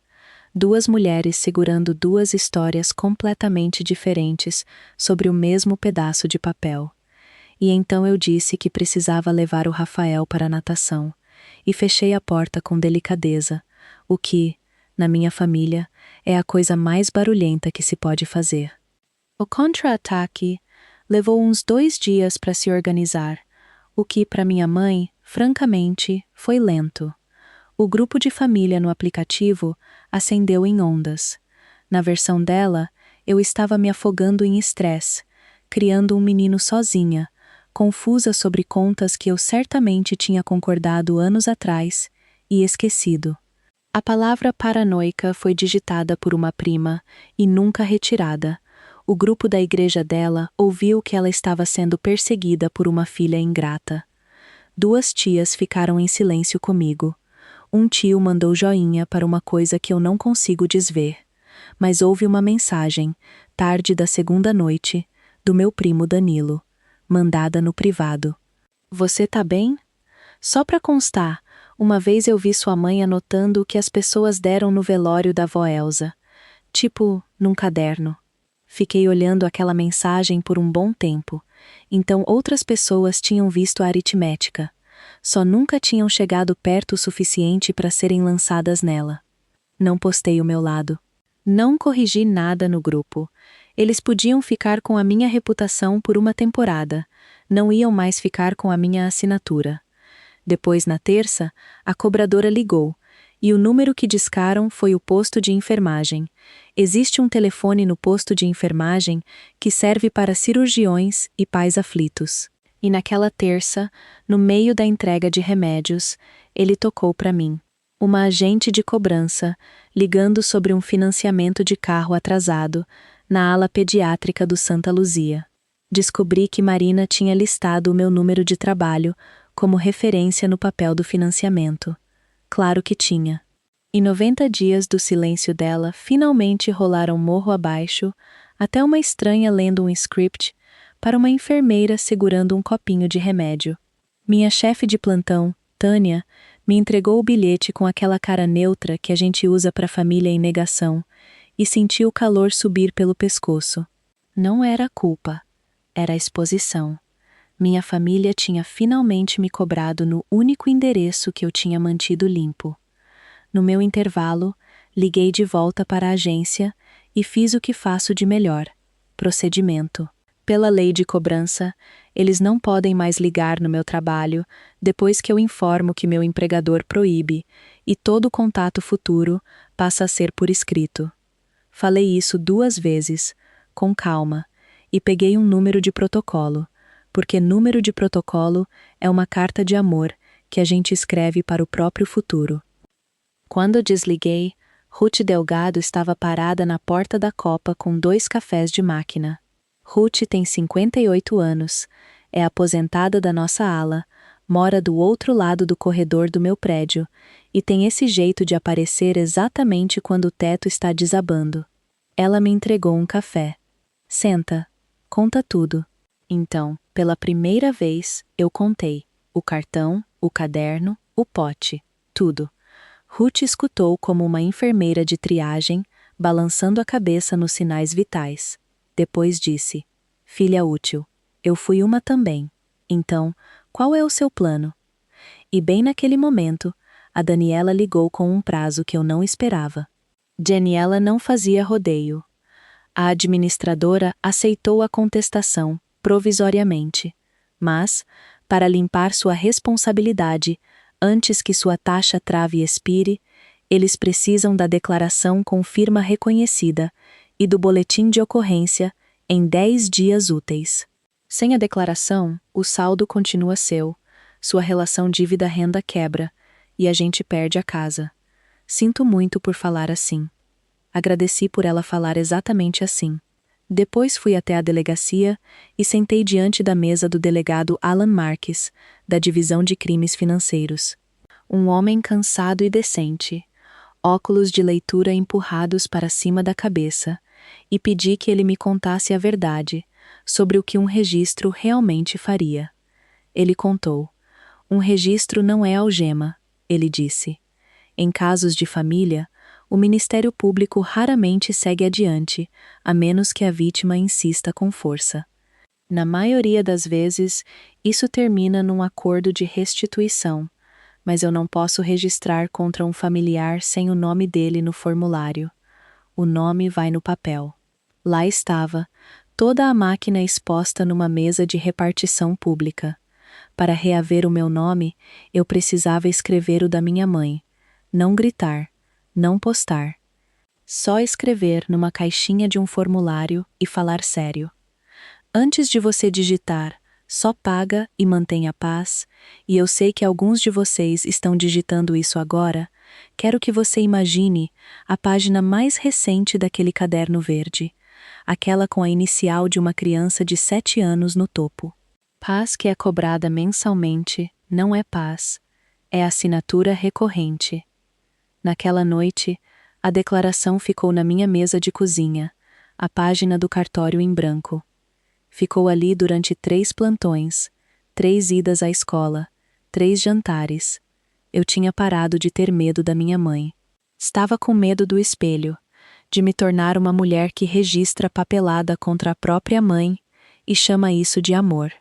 2 mulheres segurando 2 histórias completamente diferentes sobre o mesmo pedaço de papel. E então eu disse que precisava levar o Rafael para a natação. E fechei a porta com delicadeza, o que, na minha família, é a coisa mais barulhenta que se pode fazer. O contra-ataque levou uns 2 dias para se organizar, o que, para minha mãe, francamente, foi lento. O grupo de família no aplicativo acendeu em ondas. Na versão dela, eu estava me afogando em estresse, criando um menino sozinha, confusa sobre contas que eu certamente tinha concordado anos atrás e esquecido. A palavra paranoica foi digitada por uma prima e nunca retirada. O grupo da igreja dela ouviu que ela estava sendo perseguida por uma filha ingrata. 2 tias ficaram em silêncio comigo. Um tio mandou joinha para uma coisa que eu não consigo desver. Mas houve uma mensagem, tarde da segunda noite, do meu primo Danilo, mandada no privado. Você tá bem? Só para constar, Uma vez eu vi sua mãe anotando o que as pessoas deram no velório da avó Elsa, tipo, num caderno. Fiquei olhando aquela mensagem por um bom tempo. Então outras pessoas tinham visto a aritmética. Só nunca tinham chegado perto o suficiente para serem lançadas nela. Não postei o meu lado. Não corrigi nada no grupo. Eles podiam ficar com a minha reputação por uma temporada. Não iam mais ficar com a minha assinatura. Depois, na terça, a cobradora ligou, e o número que discaram foi o posto de enfermagem. Existe um telefone no posto de enfermagem que serve para cirurgiões e pais aflitos. E naquela terça, no meio da entrega de remédios, ele tocou para mim. Uma agente de cobrança, ligando sobre um financiamento de carro atrasado, na ala pediátrica do Santa Luzia. Descobri que Marina tinha listado o meu número de trabalho como referência no papel do financiamento. Claro que tinha. Em 90 dias do silêncio dela, finalmente rolaram morro abaixo, até uma estranha lendo um script para uma enfermeira segurando um copinho de remédio. Minha chefe de plantão, Tânia, me entregou o bilhete com aquela cara neutra que a gente usa para a família em negação, e senti o calor subir pelo pescoço. Não era a culpa, era a exposição. Minha família tinha finalmente me cobrado no único endereço que eu tinha mantido limpo. No meu intervalo, liguei de volta para a agência e fiz o que faço de melhor: procedimento. Pela lei de cobrança, eles não podem mais ligar no meu trabalho depois que eu informo que meu empregador proíbe, e todo contato futuro passa a ser por escrito. Falei isso 2 vezes, com calma, e peguei um número de protocolo, porque número de protocolo é uma carta de amor que a gente escreve para o próprio futuro. Quando desliguei, Ruth Delgado estava parada na porta da copa com 2 cafés de máquina. Ruth tem 58 anos, é aposentada da nossa ala, mora do outro lado do corredor do meu prédio e tem esse jeito de aparecer exatamente quando o teto está desabando. Ela me entregou um café. Senta, conta tudo. Então, pela primeira vez, eu contei: o cartão, o caderno, o pote, tudo. Ruth escutou como uma enfermeira de triagem, balançando a cabeça nos sinais vitais. Depois disse: filha útil, eu fui uma também. Então, qual é o seu plano? E bem naquele momento, a Daniela ligou com um prazo que eu não esperava. Daniela não fazia rodeio. A administradora aceitou a contestação, provisoriamente. Mas, para limpar sua responsabilidade, antes que sua taxa trave expire, eles precisam da declaração com firma reconhecida e do boletim de ocorrência em 10 dias úteis. Sem a declaração, o saldo continua seu, sua relação dívida-renda quebra, e a gente perde a casa. Sinto muito por falar assim. Agradeci por ela falar exatamente assim. Depois fui até a delegacia e sentei diante da mesa do delegado Alan Marques, da Divisão de Crimes Financeiros. Um homem cansado e decente, óculos de leitura empurrados para cima da cabeça, e pedi que ele me contasse a verdade sobre o que um registro realmente faria. Ele contou. Um registro não é algema, ele disse. Em casos de família, o Ministério Público raramente segue adiante, a menos que a vítima insista com força. Na maioria das vezes, isso termina num acordo de restituição, mas eu não posso registrar contra um familiar sem o nome dele no formulário. O nome vai no papel. Lá estava, toda a máquina exposta numa mesa de repartição pública. Para reaver o meu nome, eu precisava escrever o da minha mãe. Não gritar, não postar. Só escrever numa caixinha de um formulário e falar sério. Antes de você digitar, só paga e mantém a paz, e eu sei que alguns de vocês estão digitando isso agora, quero que você imagine a página mais recente daquele caderno verde, aquela com a inicial de uma criança de 7 anos no topo. Paz que é cobrada mensalmente não é paz, é assinatura recorrente. Naquela noite, a declaração ficou na minha mesa de cozinha, a página do cartório em branco. Ficou ali durante 3 plantões, 3 idas à escola, 3 jantares. eu tinha parado de ter medo da minha mãe. Estava com medo do espelho, de me tornar uma mulher que registra papelada contra a própria mãe e chama isso de amor.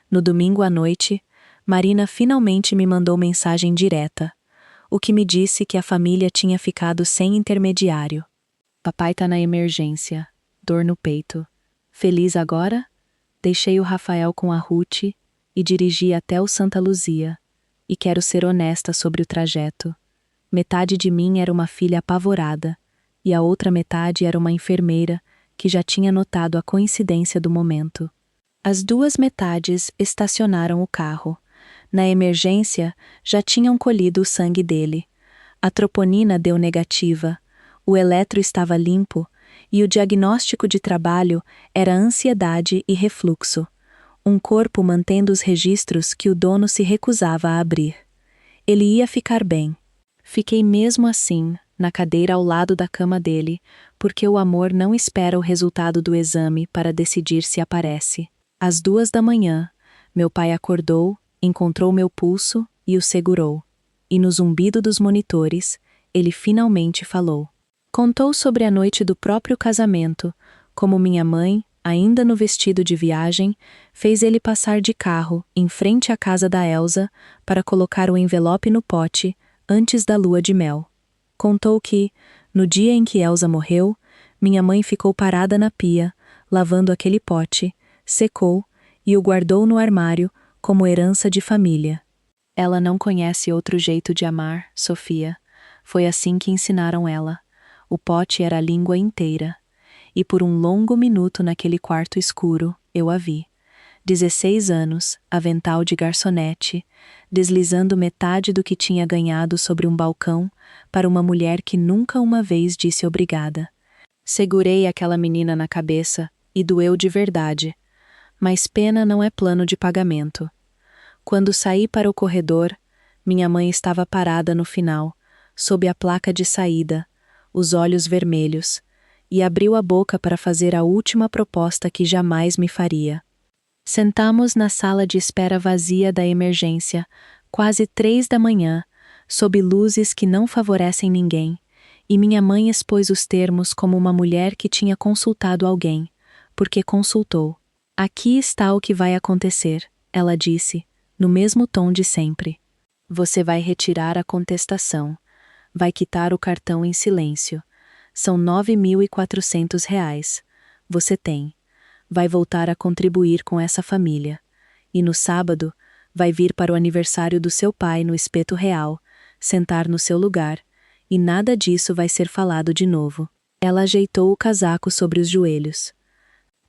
No domingo à noite, Marina finalmente me mandou mensagem direta, o que me disse que a família tinha ficado sem intermediário. Papai tá na emergência, dor no peito. Feliz agora? Deixei o Rafael com a Ruth e dirigi até o Santa Luzia. E quero ser honesta sobre o trajeto. Metade de mim era uma filha apavorada, e a outra metade era uma enfermeira que já tinha notado a coincidência do momento. As duas metades estacionaram o carro. Na emergência, já tinham colhido o sangue dele. A troponina deu negativa, o eletro estava limpo e o diagnóstico de trabalho era ansiedade e refluxo. Um corpo mantendo os registros que o dono se recusava a abrir. Ele ia ficar bem. Fiquei mesmo assim, na cadeira ao lado da cama dele, porque o amor não espera o resultado do exame para decidir se aparece. Às 2 da manhã, meu pai acordou, encontrou meu pulso e o segurou. E no zumbido dos monitores, ele finalmente falou. Contou sobre a noite do próprio casamento, como minha mãe, ainda no vestido de viagem, fez ele passar de carro em frente à casa da Elsa para colocar o envelope no pote antes da lua de mel. Contou que, no dia em que Elsa morreu, minha mãe ficou parada na pia, lavando aquele pote, secou e o guardou no armário como herança de família. Ela não conhece outro jeito de amar, Sofia. Foi assim que ensinaram ela. O pote era a língua inteira. E por um longo minuto naquele quarto escuro, eu a vi. 16 anos, avental de garçonete, deslizando metade do que tinha ganhado sobre um balcão para uma mulher que nunca uma vez disse obrigada. Segurei aquela menina na cabeça e doeu de verdade. Mas pena não é plano de pagamento. Quando saí para o corredor, minha mãe estava parada no final, sob a placa de saída, os olhos vermelhos, e abriu a boca para fazer a última proposta que jamais me faria. Sentamos na sala de espera vazia da emergência, quase 3 da manhã, sob luzes que não favorecem ninguém, e minha mãe expôs os termos como uma mulher que tinha consultado alguém, porque consultou. Aqui está o que vai acontecer, ela disse, no mesmo tom de sempre. Você vai retirar a contestação, vai quitar o cartão em silêncio. São R$ 9.400. Você tem. Vai voltar a contribuir com essa família. E no sábado, vai vir para o aniversário do seu pai no Espeto Real, sentar no seu lugar, e nada disso vai ser falado de novo. Ela ajeitou o casaco sobre os joelhos.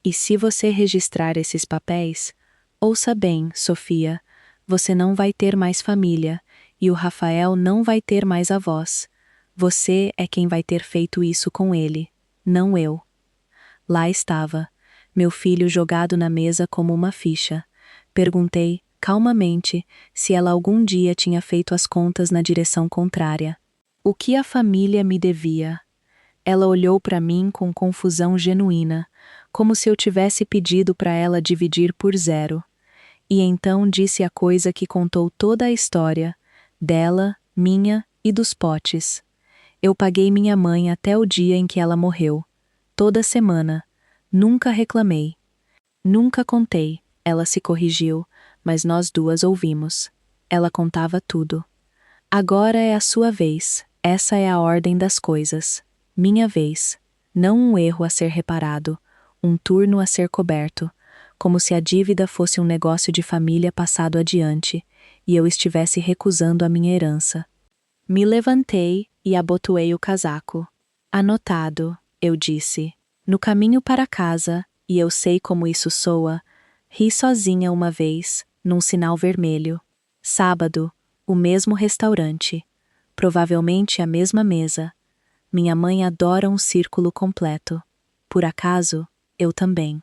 E se você registrar esses papéis, ouça bem, Sofia, você não vai ter mais família, e o Rafael não vai ter mais avós. Você é quem vai ter feito isso com ele, não eu. Lá estava, meu filho jogado na mesa como uma ficha. Perguntei, calmamente, se ela algum dia tinha feito as contas na direção contrária. O que a família me devia? Ela olhou para mim com confusão genuína, como se eu tivesse pedido para ela dividir por 0. E então disse a coisa que contou toda a história, dela, minha e dos potes. Eu paguei minha mãe até o dia em que ela morreu. Toda semana. Nunca reclamei. Nunca contei. Ela se corrigiu, mas nós duas ouvimos. Ela contava tudo. Agora é a sua vez. Essa é a ordem das coisas. Minha vez. Não um erro a ser reparado, um turno a ser coberto, como se a dívida fosse um negócio de família passado adiante, e eu estivesse recusando a minha herança. Me levantei e abotoei o casaco. Anotado, eu disse. No caminho para casa, e eu sei como isso soa, ri sozinha uma vez, num sinal vermelho. Sábado, o mesmo restaurante. Provavelmente a mesma mesa. Minha mãe adora um círculo completo. Por acaso, eu também.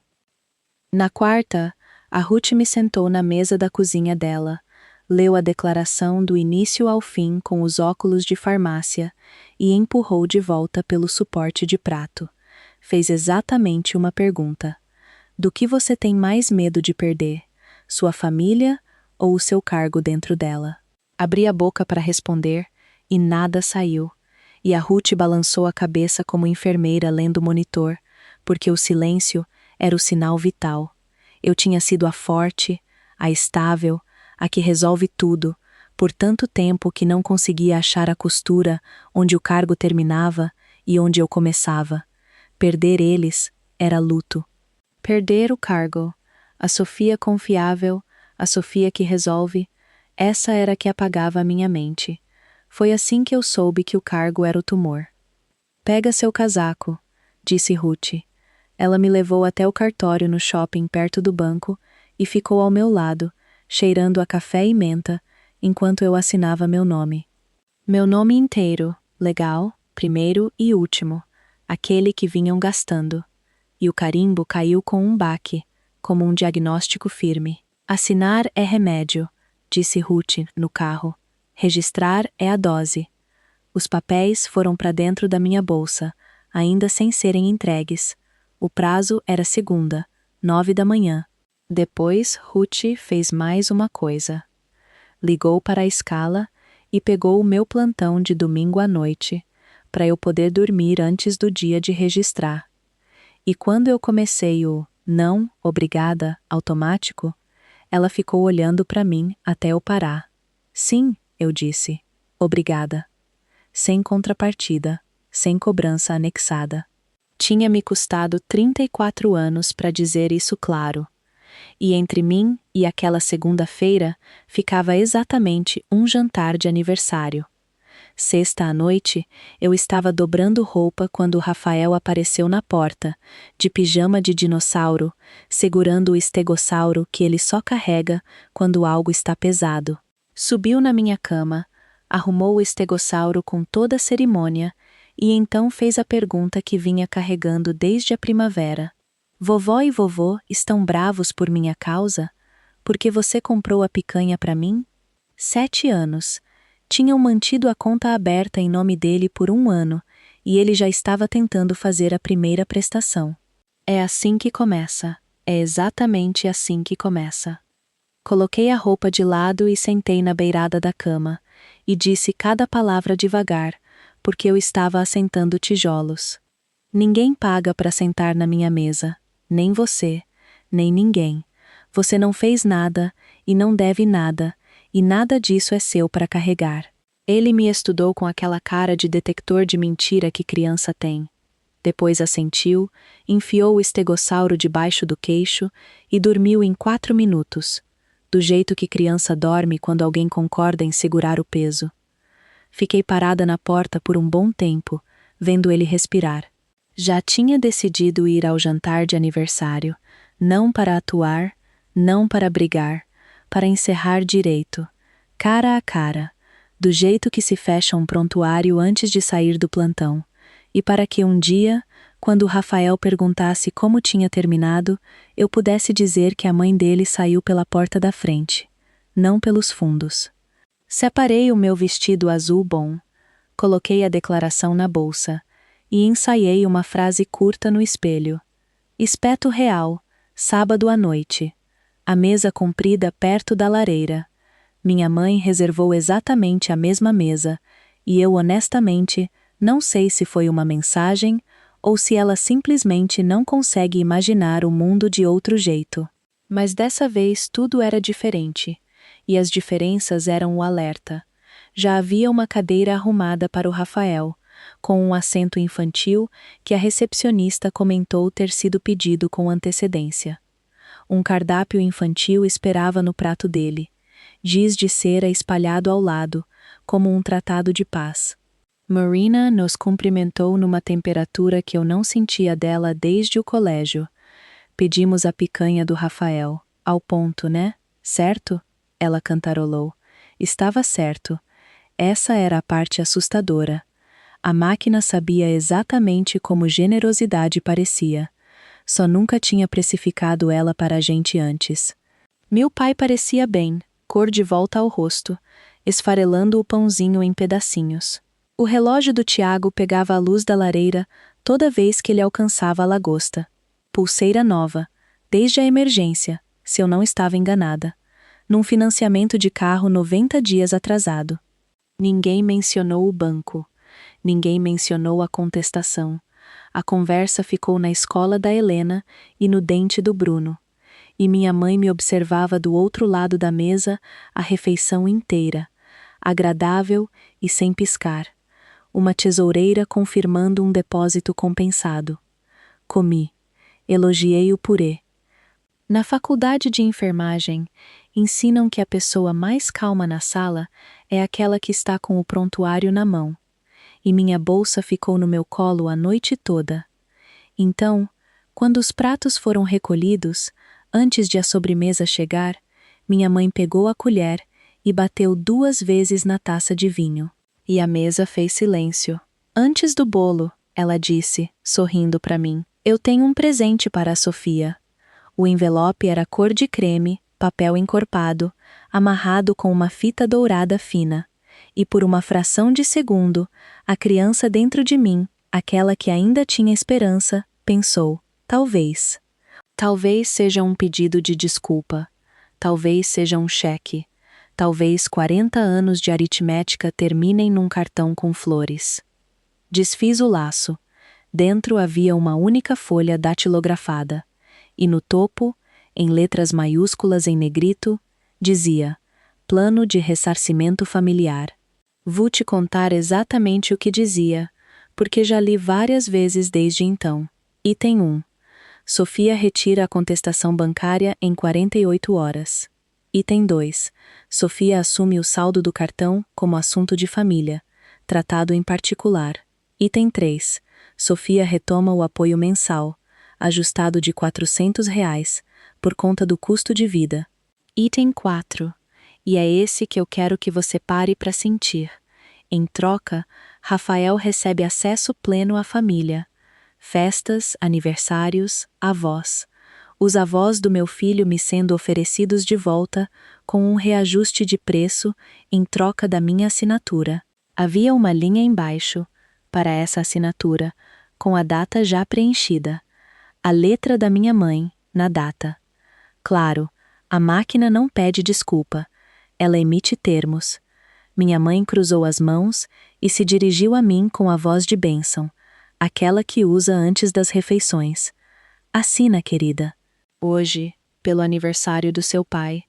Na quarta, a Ruth me sentou na mesa da cozinha dela, leu a declaração do início ao fim com os óculos de farmácia e empurrou de volta pelo suporte de prato. Fez exatamente uma pergunta. Do que você tem mais medo de perder? Sua família ou o seu cargo dentro dela? Abri a boca para responder e nada saiu. E a Ruth balançou a cabeça como enfermeira lendo o monitor, porque o silêncio era o sinal vital. Eu tinha sido a forte, a estável, a que resolve tudo, por tanto tempo que não conseguia achar a costura onde o cargo terminava e onde eu começava. Perder eles era luto. Perder o cargo, a Sofia confiável, a Sofia que resolve, essa era que apagava a minha mente. Foi assim que eu soube que o cargo era o tumor. Pega seu casaco, disse Ruth. Ela me levou até o cartório no shopping perto do banco e ficou ao meu lado, cheirando a café e menta, enquanto eu assinava meu nome. Meu nome inteiro, legal, primeiro e último, aquele que vinham gastando. E o carimbo caiu com um baque, como um diagnóstico firme. Assinar é remédio, disse Ruth no carro. Registrar é a dose. Os papéis foram para dentro da minha bolsa, ainda sem serem entregues. O prazo era segunda, 9 da manhã. Depois, Ruth fez mais uma coisa. Ligou para a escala e pegou o meu plantão de domingo à noite, para eu poder dormir antes do dia de registrar. E quando eu comecei o não, obrigada, automático, ela ficou olhando para mim até eu parar. Sim, eu disse. Obrigada. Sem contrapartida, sem cobrança anexada. Tinha me custado 34 anos para dizer isso claro. E entre mim e aquela segunda-feira ficava exatamente um jantar de aniversário. Sexta à noite, eu estava dobrando roupa quando o Rafael apareceu na porta, de pijama de dinossauro, segurando o estegossauro que ele só carrega quando algo está pesado. Subiu na minha cama, arrumou o estegossauro com toda a cerimônia e então fez a pergunta que vinha carregando desde a primavera. Vovó e vovô estão bravos por minha causa? Porque você comprou a picanha para mim? 7 anos. Tinham mantido a conta aberta em nome dele por 1 ano, e ele já estava tentando fazer a primeira prestação. É assim que começa. É exatamente assim que começa. Coloquei a roupa de lado e sentei na beirada da cama, e disse cada palavra devagar, porque eu estava assentando tijolos. Ninguém paga para sentar na minha mesa, nem você, nem ninguém. Você não fez nada, e não deve nada, e nada disso é seu para carregar. Ele me estudou com aquela cara de detector de mentira que criança tem. Depois assentiu, enfiou o estegossauro debaixo do queixo e dormiu em 4 minutos, do jeito que criança dorme quando alguém concorda em segurar o peso. Fiquei parada na porta por um bom tempo, vendo ele respirar. Já tinha decidido ir ao jantar de aniversário, não para atuar, não para brigar, para encerrar direito, cara a cara, do jeito que se fecha um prontuário antes de sair do plantão, e para que um dia, quando o Rafael perguntasse como tinha terminado, eu pudesse dizer que a mãe dele saiu pela porta da frente, não pelos fundos. Separei o meu vestido azul bom, coloquei a declaração na bolsa e ensaiei uma frase curta no espelho. Espeto real, sábado à noite. A mesa comprida perto da lareira. Minha mãe reservou exatamente a mesma mesa, e eu honestamente não sei se foi uma mensagem ou se ela simplesmente não consegue imaginar o mundo de outro jeito. Mas dessa vez tudo era diferente, e as diferenças eram o alerta. Já havia uma cadeira arrumada para o Rafael, com um assento infantil que a recepcionista comentou ter sido pedido com antecedência. Um cardápio infantil esperava no prato dele, giz de cera espalhado ao lado, como um tratado de paz. Marina nos cumprimentou numa temperatura que eu não sentia dela desde o colégio. Pedimos a picanha do Rafael. Ao ponto, né? Certo? Ela cantarolou. Estava certo. Essa era a parte assustadora. A máquina sabia exatamente como generosidade parecia. Só nunca tinha precificado ela para a gente antes. Meu pai parecia bem, cor de volta ao rosto, esfarelando o pãozinho em pedacinhos. O relógio do Tiago pegava a luz da lareira toda vez que ele alcançava a lagosta. Pulseira nova, desde a emergência, se eu não estava enganada. num financiamento de carro 90 dias atrasado. Ninguém mencionou o banco. Ninguém mencionou a contestação. A conversa ficou na escola da Helena e no dente do Bruno. E minha mãe me observava do outro lado da mesa a refeição inteira, agradável e sem piscar. Uma tesoureira confirmando um depósito compensado. Comi. Elogiei o purê. Na faculdade de enfermagem, ensinam que a pessoa mais calma na sala é aquela que está com o prontuário na mão. E minha bolsa ficou no meu colo a noite toda. Então, quando os pratos foram recolhidos, antes de a sobremesa chegar, minha mãe pegou a colher e bateu 2 vezes na taça de vinho. E a mesa fez silêncio. Antes do bolo, ela disse, sorrindo para mim, eu tenho um presente para a Sofia. O envelope era cor de creme, papel encorpado, amarrado com uma fita dourada fina. E por uma fração de segundo, a criança dentro de mim, aquela que ainda tinha esperança, pensou, talvez. Talvez seja um pedido de desculpa. Talvez seja um cheque. Talvez 40 anos de aritmética terminem num cartão com flores. Desfiz o laço. Dentro havia uma única folha datilografada. E no topo, em letras maiúsculas em negrito, dizia: Plano de ressarcimento familiar. Vou te contar exatamente o que dizia, porque já li várias vezes desde então. Item 1. Sofia retira a contestação bancária em 48 horas. Item 2. Sofia assume o saldo do cartão como assunto de família, tratado em particular. Item 3. Sofia retoma o apoio mensal, ajustado de R$ 400, por conta do custo de vida. Item 4. E é esse que eu quero que você pare para sentir. Em troca, Rafael recebe acesso pleno à família. Festas, aniversários, avós. Os avós do meu filho me sendo oferecidos de volta com um reajuste de preço em troca da minha assinatura. Havia uma linha embaixo, para essa assinatura, com a data já preenchida. A letra da minha mãe, na data. Claro, a máquina não pede desculpa. Ela emite termos. Minha mãe cruzou as mãos e se dirigiu a mim com a voz de bênção, aquela que usa antes das refeições. Assina, querida. Hoje, pelo aniversário do seu pai,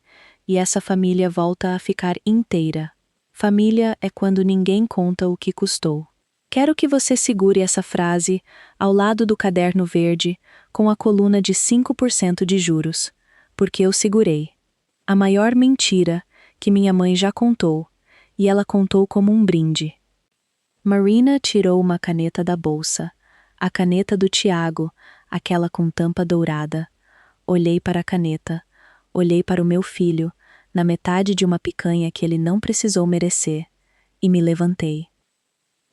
e essa família volta a ficar inteira. Família é quando ninguém conta o que custou. Quero que você segure essa frase ao lado do caderno verde com a coluna de 5% de juros, porque eu segurei. A maior mentira que minha mãe já contou, e ela contou como um brinde. Marina tirou uma caneta da bolsa, a caneta do Tiago, aquela com tampa dourada. Olhei para a caneta, olhei para o meu filho, na metade de uma picanha que ele não precisou merecer, e me levantei.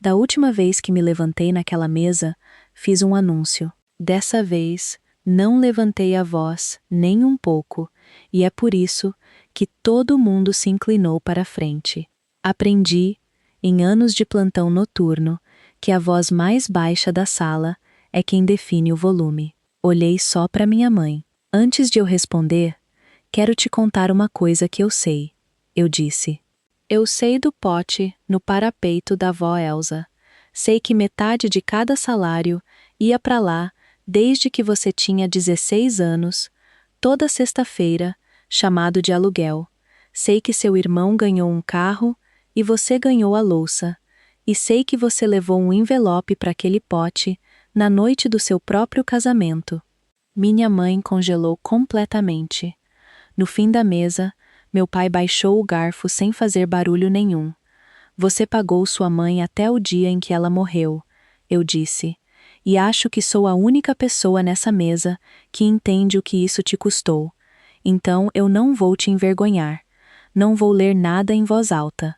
Da última vez que me levantei naquela mesa, fiz um anúncio. Dessa vez, não levantei a voz, nem um pouco, e é por isso que todo mundo se inclinou para a frente. Aprendi, em anos de plantão noturno, que a voz mais baixa da sala é quem define o volume. Olhei só para minha mãe. Antes de eu responder, quero te contar uma coisa que eu sei, eu disse. Eu sei do pote no parapeito da avó Elsa. Sei que metade de cada salário ia para lá desde que você tinha 16 anos, toda sexta-feira, chamado de aluguel. Sei que seu irmão ganhou um carro e você ganhou a louça. E sei que você levou um envelope para aquele pote na noite do seu próprio casamento. Minha mãe congelou completamente. No fim da mesa, meu pai baixou o garfo sem fazer barulho nenhum. Você pagou sua mãe até o dia em que ela morreu, eu disse, e acho que sou a única pessoa nessa mesa que entende o que isso te custou. Então eu não vou te envergonhar. Não vou ler nada em voz alta.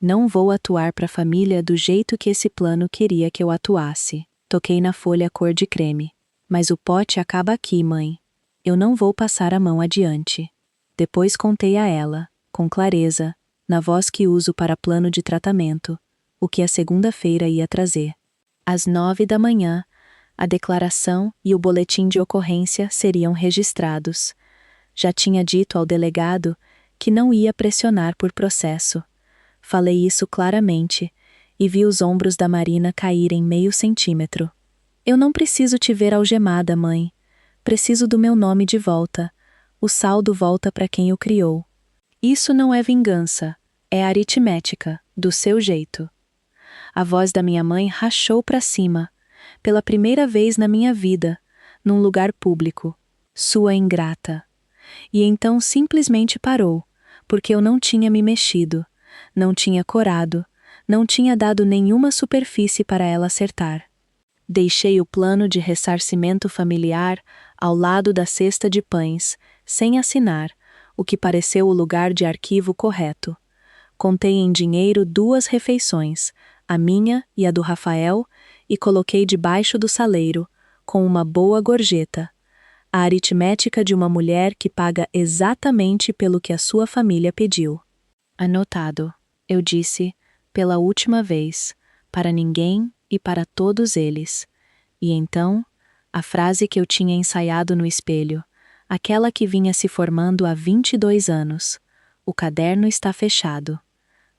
Não vou atuar para a família do jeito que esse plano queria que eu atuasse. Toquei na folha cor de creme. Mas o pote acaba aqui, mãe. Eu não vou passar a mão adiante. Depois contei a ela, com clareza, na voz que uso para plano de tratamento, o que a segunda-feira ia trazer. Às 9 da manhã, a declaração e o boletim de ocorrência seriam registrados. Já tinha dito ao delegado que não ia pressionar por processo. Falei isso claramente, e vi os ombros da Marina caírem meio centímetro. Eu não preciso te ver algemada, mãe. Preciso do meu nome de volta. O saldo volta para quem o criou. Isso não é vingança, é aritmética, do seu jeito. A voz da minha mãe rachou para cima, pela primeira vez na minha vida, num lugar público. Sua ingrata. E então simplesmente parou, porque eu não tinha me mexido, não tinha corado, não tinha dado nenhuma superfície para ela acertar. Deixei o plano de ressarcimento familiar ao lado da cesta de pães, sem assinar, o que pareceu o lugar de arquivo correto. Contei em dinheiro 2 refeições, a minha e a do Rafael, e coloquei debaixo do saleiro, com uma boa gorjeta. A aritmética de uma mulher que paga exatamente pelo que a sua família pediu. Anotado, eu disse, pela última vez, para ninguém e para todos eles. E então, a frase que eu tinha ensaiado no espelho, aquela que vinha se formando há 22 anos. O caderno está fechado.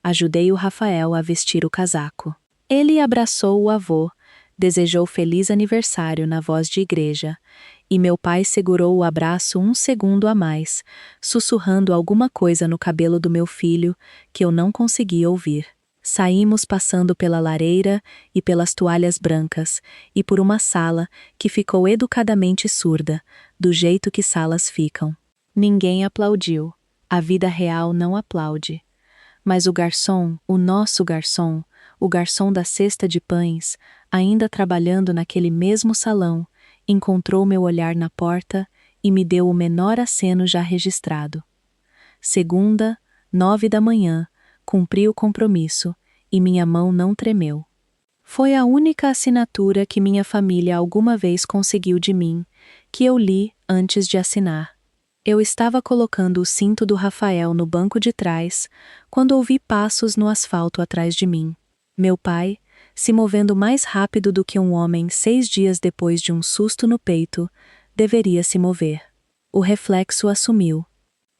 Ajudei o Rafael a vestir o casaco. Ele abraçou o avô, desejou feliz aniversário na voz de igreja, e meu pai segurou o abraço 1 segundo a mais, sussurrando alguma coisa no cabelo do meu filho que eu não conseguia ouvir. Saímos passando pela lareira e pelas toalhas brancas, e por uma sala que ficou educadamente surda, do jeito que salas ficam. Ninguém aplaudiu. A vida real não aplaude. Mas o garçom, o nosso garçom, o garçom da cesta de pães, ainda trabalhando naquele mesmo salão, encontrou meu olhar na porta e me deu o menor aceno já registrado. Segunda, 9 da manhã, cumpri o compromisso e minha mão não tremeu. Foi a única assinatura que minha família alguma vez conseguiu de mim, que eu li antes de assinar. Eu estava colocando o cinto do Rafael no banco de trás, quando ouvi passos no asfalto atrás de mim. Meu pai, se movendo mais rápido do que um homem 6 dias depois de um susto no peito, deveria se mover. O reflexo assumiu.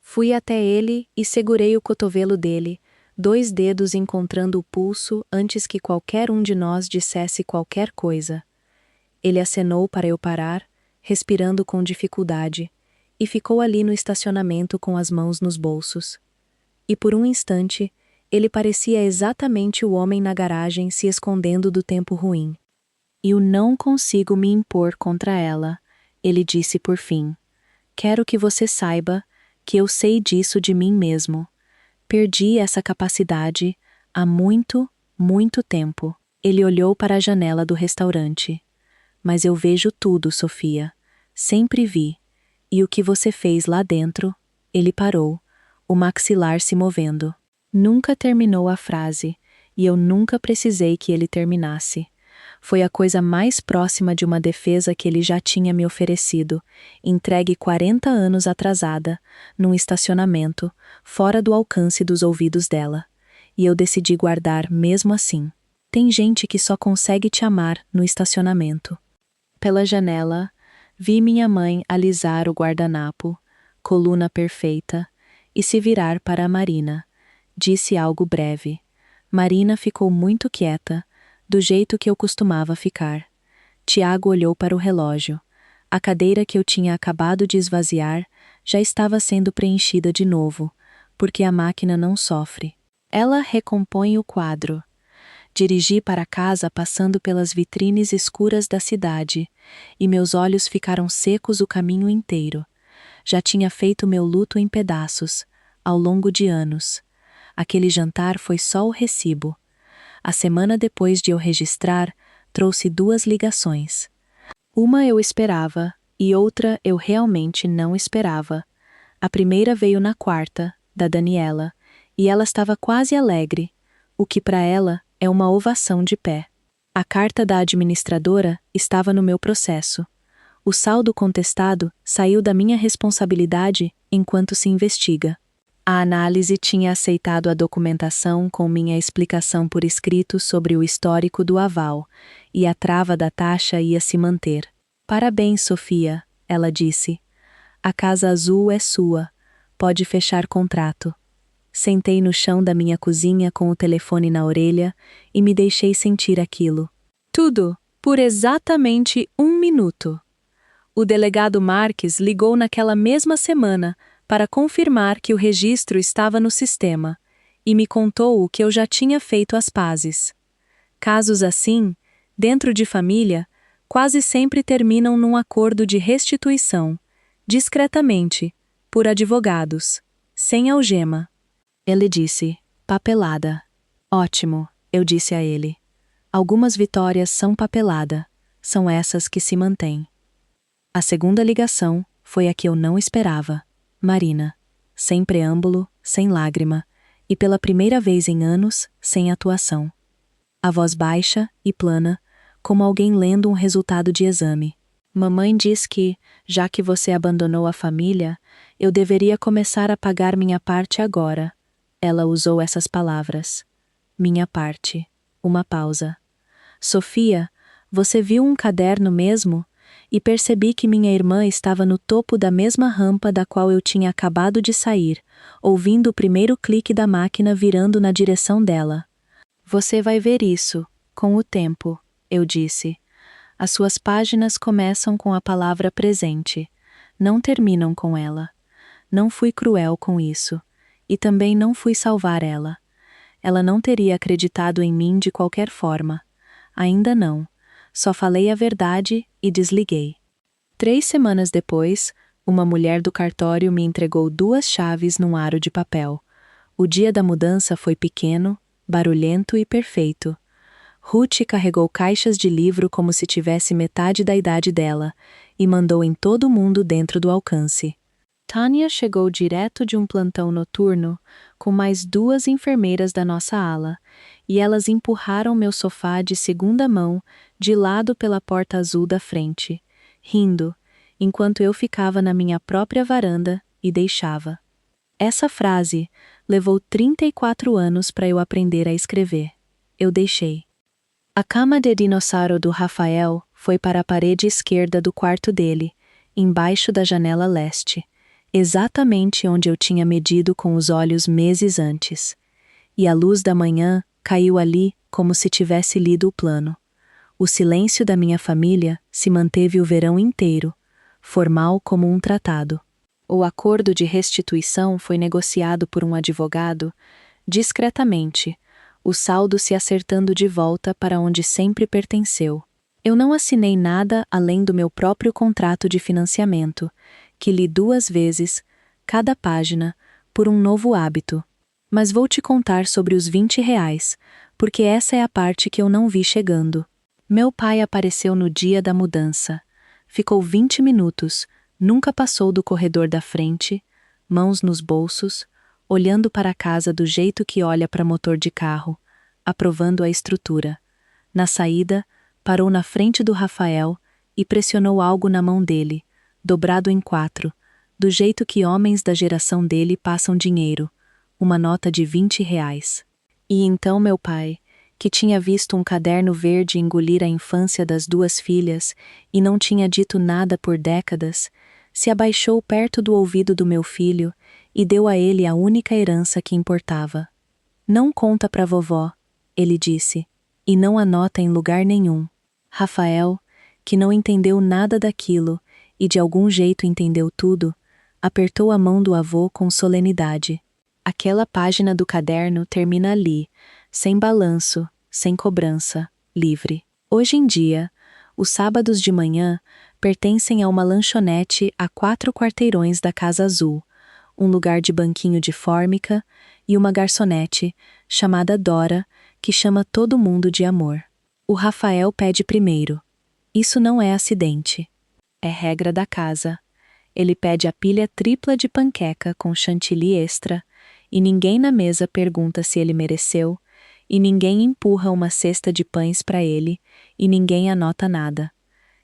Fui até ele e segurei o cotovelo dele, 2 dedos encontrando o pulso antes que qualquer um de nós dissesse qualquer coisa. Ele acenou para eu parar, respirando com dificuldade, e ficou ali no estacionamento com as mãos nos bolsos. E por um instante, ele parecia exatamente o homem na garagem se escondendo do tempo ruim. Eu não consigo me impor contra ela, ele disse por fim. Quero que você saiba que eu sei disso de mim mesmo. Perdi essa capacidade há muito, muito tempo. Ele olhou para a janela do restaurante. Mas eu vejo tudo, Sofia. Sempre vi. E o que você fez lá dentro? Ele parou, o maxilar se movendo. Nunca terminou a frase, e eu nunca precisei que ele terminasse. Foi a coisa mais próxima de uma defesa que ele já tinha me oferecido, entregue 40 anos atrasada, num estacionamento, fora do alcance dos ouvidos dela. E eu decidi guardar mesmo assim. Tem gente que só consegue te amar no estacionamento. Pela janela, vi minha mãe alisar o guardanapo, coluna perfeita, e se virar para a Marina. Disse algo breve. Marina ficou muito quieta, do jeito que eu costumava ficar. Tiago olhou para o relógio. A cadeira que eu tinha acabado de esvaziar já estava sendo preenchida de novo, porque a máquina não sofre. Ela recompõe o quadro. Dirigi para casa passando pelas vitrines escuras da cidade, e meus olhos ficaram secos o caminho inteiro. Já tinha feito meu luto em pedaços, ao longo de anos. Aquele jantar foi só o recibo. A semana depois de eu registrar, trouxe 2 ligações. Uma eu esperava, e outra eu realmente não esperava. A primeira veio na quarta, da Daniela, e ela estava quase alegre, o que para ela é uma ovação de pé. A carta da administradora estava no meu processo. O saldo contestado saiu da minha responsabilidade enquanto se investiga. A análise tinha aceitado a documentação com minha explicação por escrito sobre o histórico do aval, e a trava da taxa ia se manter. Parabéns, Sofia, ela disse. A Casa Azul é sua. pode fechar contrato. Sentei no chão da minha cozinha com o telefone na orelha e me deixei sentir aquilo. Tudo, por exatamente 1 minuto. O delegado Marques ligou naquela mesma semana para confirmar que o registro estava no sistema e me contou o que eu já tinha feito às pazes. Casos assim, dentro de família, quase sempre terminam num acordo de restituição, discretamente, por advogados, sem algema. Ele disse, papelada. Ótimo, eu disse a ele. Algumas vitórias são papelada, são essas que se mantêm. A segunda ligação foi a que eu não esperava. Marina. Sem preâmbulo, sem lágrima, e pela primeira vez em anos, sem atuação. A voz baixa e plana, como alguém lendo um resultado de exame. Mamãe diz que, já que você abandonou a família, eu deveria começar a pagar minha parte agora. Ela usou essas palavras. Minha parte. Uma pausa. Sofia, você viu um caderno mesmo? E percebi que minha irmã estava no topo da mesma rampa da qual eu tinha acabado de sair, ouvindo o primeiro clique da máquina virando na direção dela. Você vai ver isso, com o tempo, eu disse. As suas páginas começam com a palavra presente, não terminam com ela. Não fui cruel com isso, e também não fui salvar ela. Ela não teria acreditado em mim de qualquer forma. Ainda não. Só falei a verdade e desliguei. 3 semanas depois, uma mulher do cartório me entregou 2 chaves num aro de papel. O dia da mudança foi pequeno, barulhento e perfeito. Ruth carregou caixas de livro como se tivesse metade da idade dela e mandou em todo mundo dentro do alcance. Tânia chegou direto de um plantão noturno com mais 2 enfermeiras da nossa ala, e elas empurraram meu sofá de segunda mão de lado pela porta azul da frente, rindo, enquanto eu ficava na minha própria varanda e deixava. Essa frase levou 34 anos para eu aprender a escrever. Eu deixei. A cama de dinossauro do Rafael foi para a parede esquerda do quarto dele, embaixo da janela leste, exatamente onde eu tinha medido com os olhos meses antes. E a luz da manhã caiu ali como se tivesse lido o plano. O silêncio da minha família se manteve o verão inteiro, formal como um tratado. O acordo de restituição foi negociado por um advogado, discretamente, o saldo se acertando de volta para onde sempre pertenceu. Eu não assinei nada além do meu próprio contrato de financiamento, que li 2 vezes, cada página, por um novo hábito. Mas vou te contar sobre os R$ 20, porque essa é a parte que eu não vi chegando. Meu pai apareceu no dia da mudança. Ficou 20 minutos, nunca passou do corredor da frente, mãos nos bolsos, olhando para a casa do jeito que olha para motor de carro, aprovando a estrutura. Na saída, parou na frente do Rafael e pressionou algo na mão dele, dobrado em 4, do jeito que homens da geração dele passam dinheiro, uma nota de R$ 20. E então meu pai, que tinha visto um caderno verde engolir a infância das 2 filhas e não tinha dito nada por décadas, se abaixou perto do ouvido do meu filho e deu a ele a única herança que importava. Não conta pra vovó, ele disse, e não anota em lugar nenhum. Rafael, que não entendeu nada daquilo e de algum jeito entendeu tudo, apertou a mão do avô com solenidade. Aquela página do caderno termina ali, sem balanço, sem cobrança, livre. Hoje em dia, os sábados de manhã pertencem a uma lanchonete a 4 quarteirões da Casa Azul, um lugar de banquinho de fórmica e uma garçonete, chamada Dora, que chama todo mundo de amor. O Rafael pede primeiro. Isso não é acidente. É regra da casa. Ele pede a pilha tripla de panqueca com chantilly extra, e ninguém na mesa pergunta se ele mereceu, e ninguém empurra uma cesta de pães para ele, e ninguém anota nada.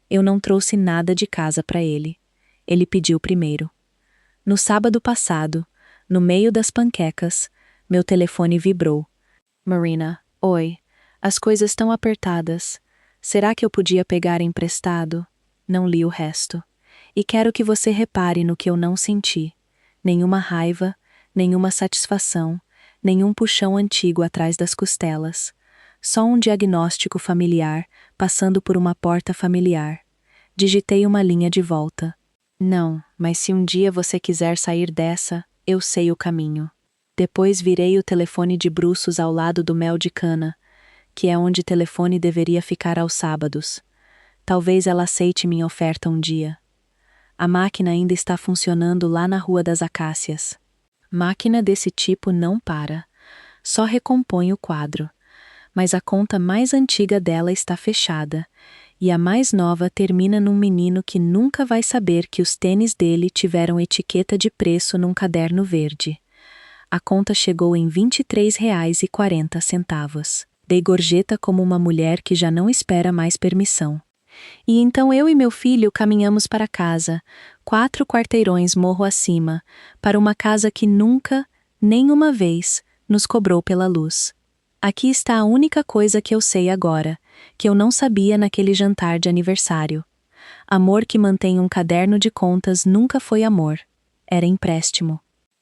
Eu não trouxe nada de casa para ele. Ele pediu primeiro. No sábado passado, no meio das panquecas, meu telefone vibrou. Marina, oi. As coisas estão apertadas. Será que eu podia pegar emprestado? Não li o resto. E quero que você repare no que eu não senti. Nenhuma raiva, nenhuma satisfação, nenhum puxão antigo atrás das costelas. Só um diagnóstico familiar, passando por uma porta familiar. Digitei uma linha de volta. Não, mas se um dia você quiser sair dessa, eu sei o caminho. Depois virei o telefone de bruços ao lado do mel de cana, que é onde o telefone deveria ficar aos sábados. Talvez ela aceite minha oferta um dia. A máquina ainda está funcionando lá na Rua das Acácias. Máquina desse tipo não para. Só recompõe o quadro. Mas a conta mais antiga dela está fechada, e a mais nova termina num menino que nunca vai saber que os tênis dele tiveram etiqueta de preço num caderno verde. A conta chegou em R$ 23,40. Dei gorjeta como uma mulher que já não espera mais permissão. E então eu e meu filho caminhamos para casa, 4 quarteirões morro acima, para uma casa que nunca, nem uma vez, nos cobrou pela luz. Aqui está a única coisa que eu sei agora, que eu não sabia naquele jantar de aniversário. Amor que mantém um caderno de contas nunca foi amor, era empréstimo.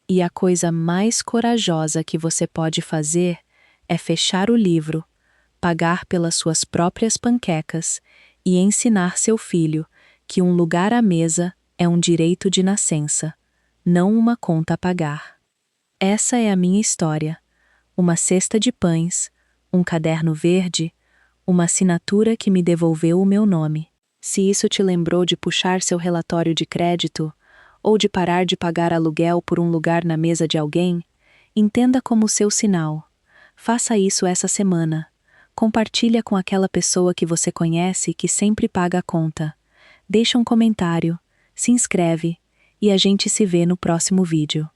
E a coisa mais corajosa que você pode fazer é fechar o livro, pagar pelas suas próprias panquecas e ensinar seu filho que um lugar à mesa é um direito de nascença, não uma conta a pagar. Essa é a minha história. Uma cesta de pães, um caderno verde, uma assinatura que me devolveu o meu nome. Se isso te lembrou de puxar seu relatório de crédito ou de parar de pagar aluguel por um lugar na mesa de alguém, entenda como seu sinal. Faça isso essa semana. Compartilha com aquela pessoa que você conhece que sempre paga a conta. Deixa um comentário, se inscreve e a gente se vê no próximo vídeo.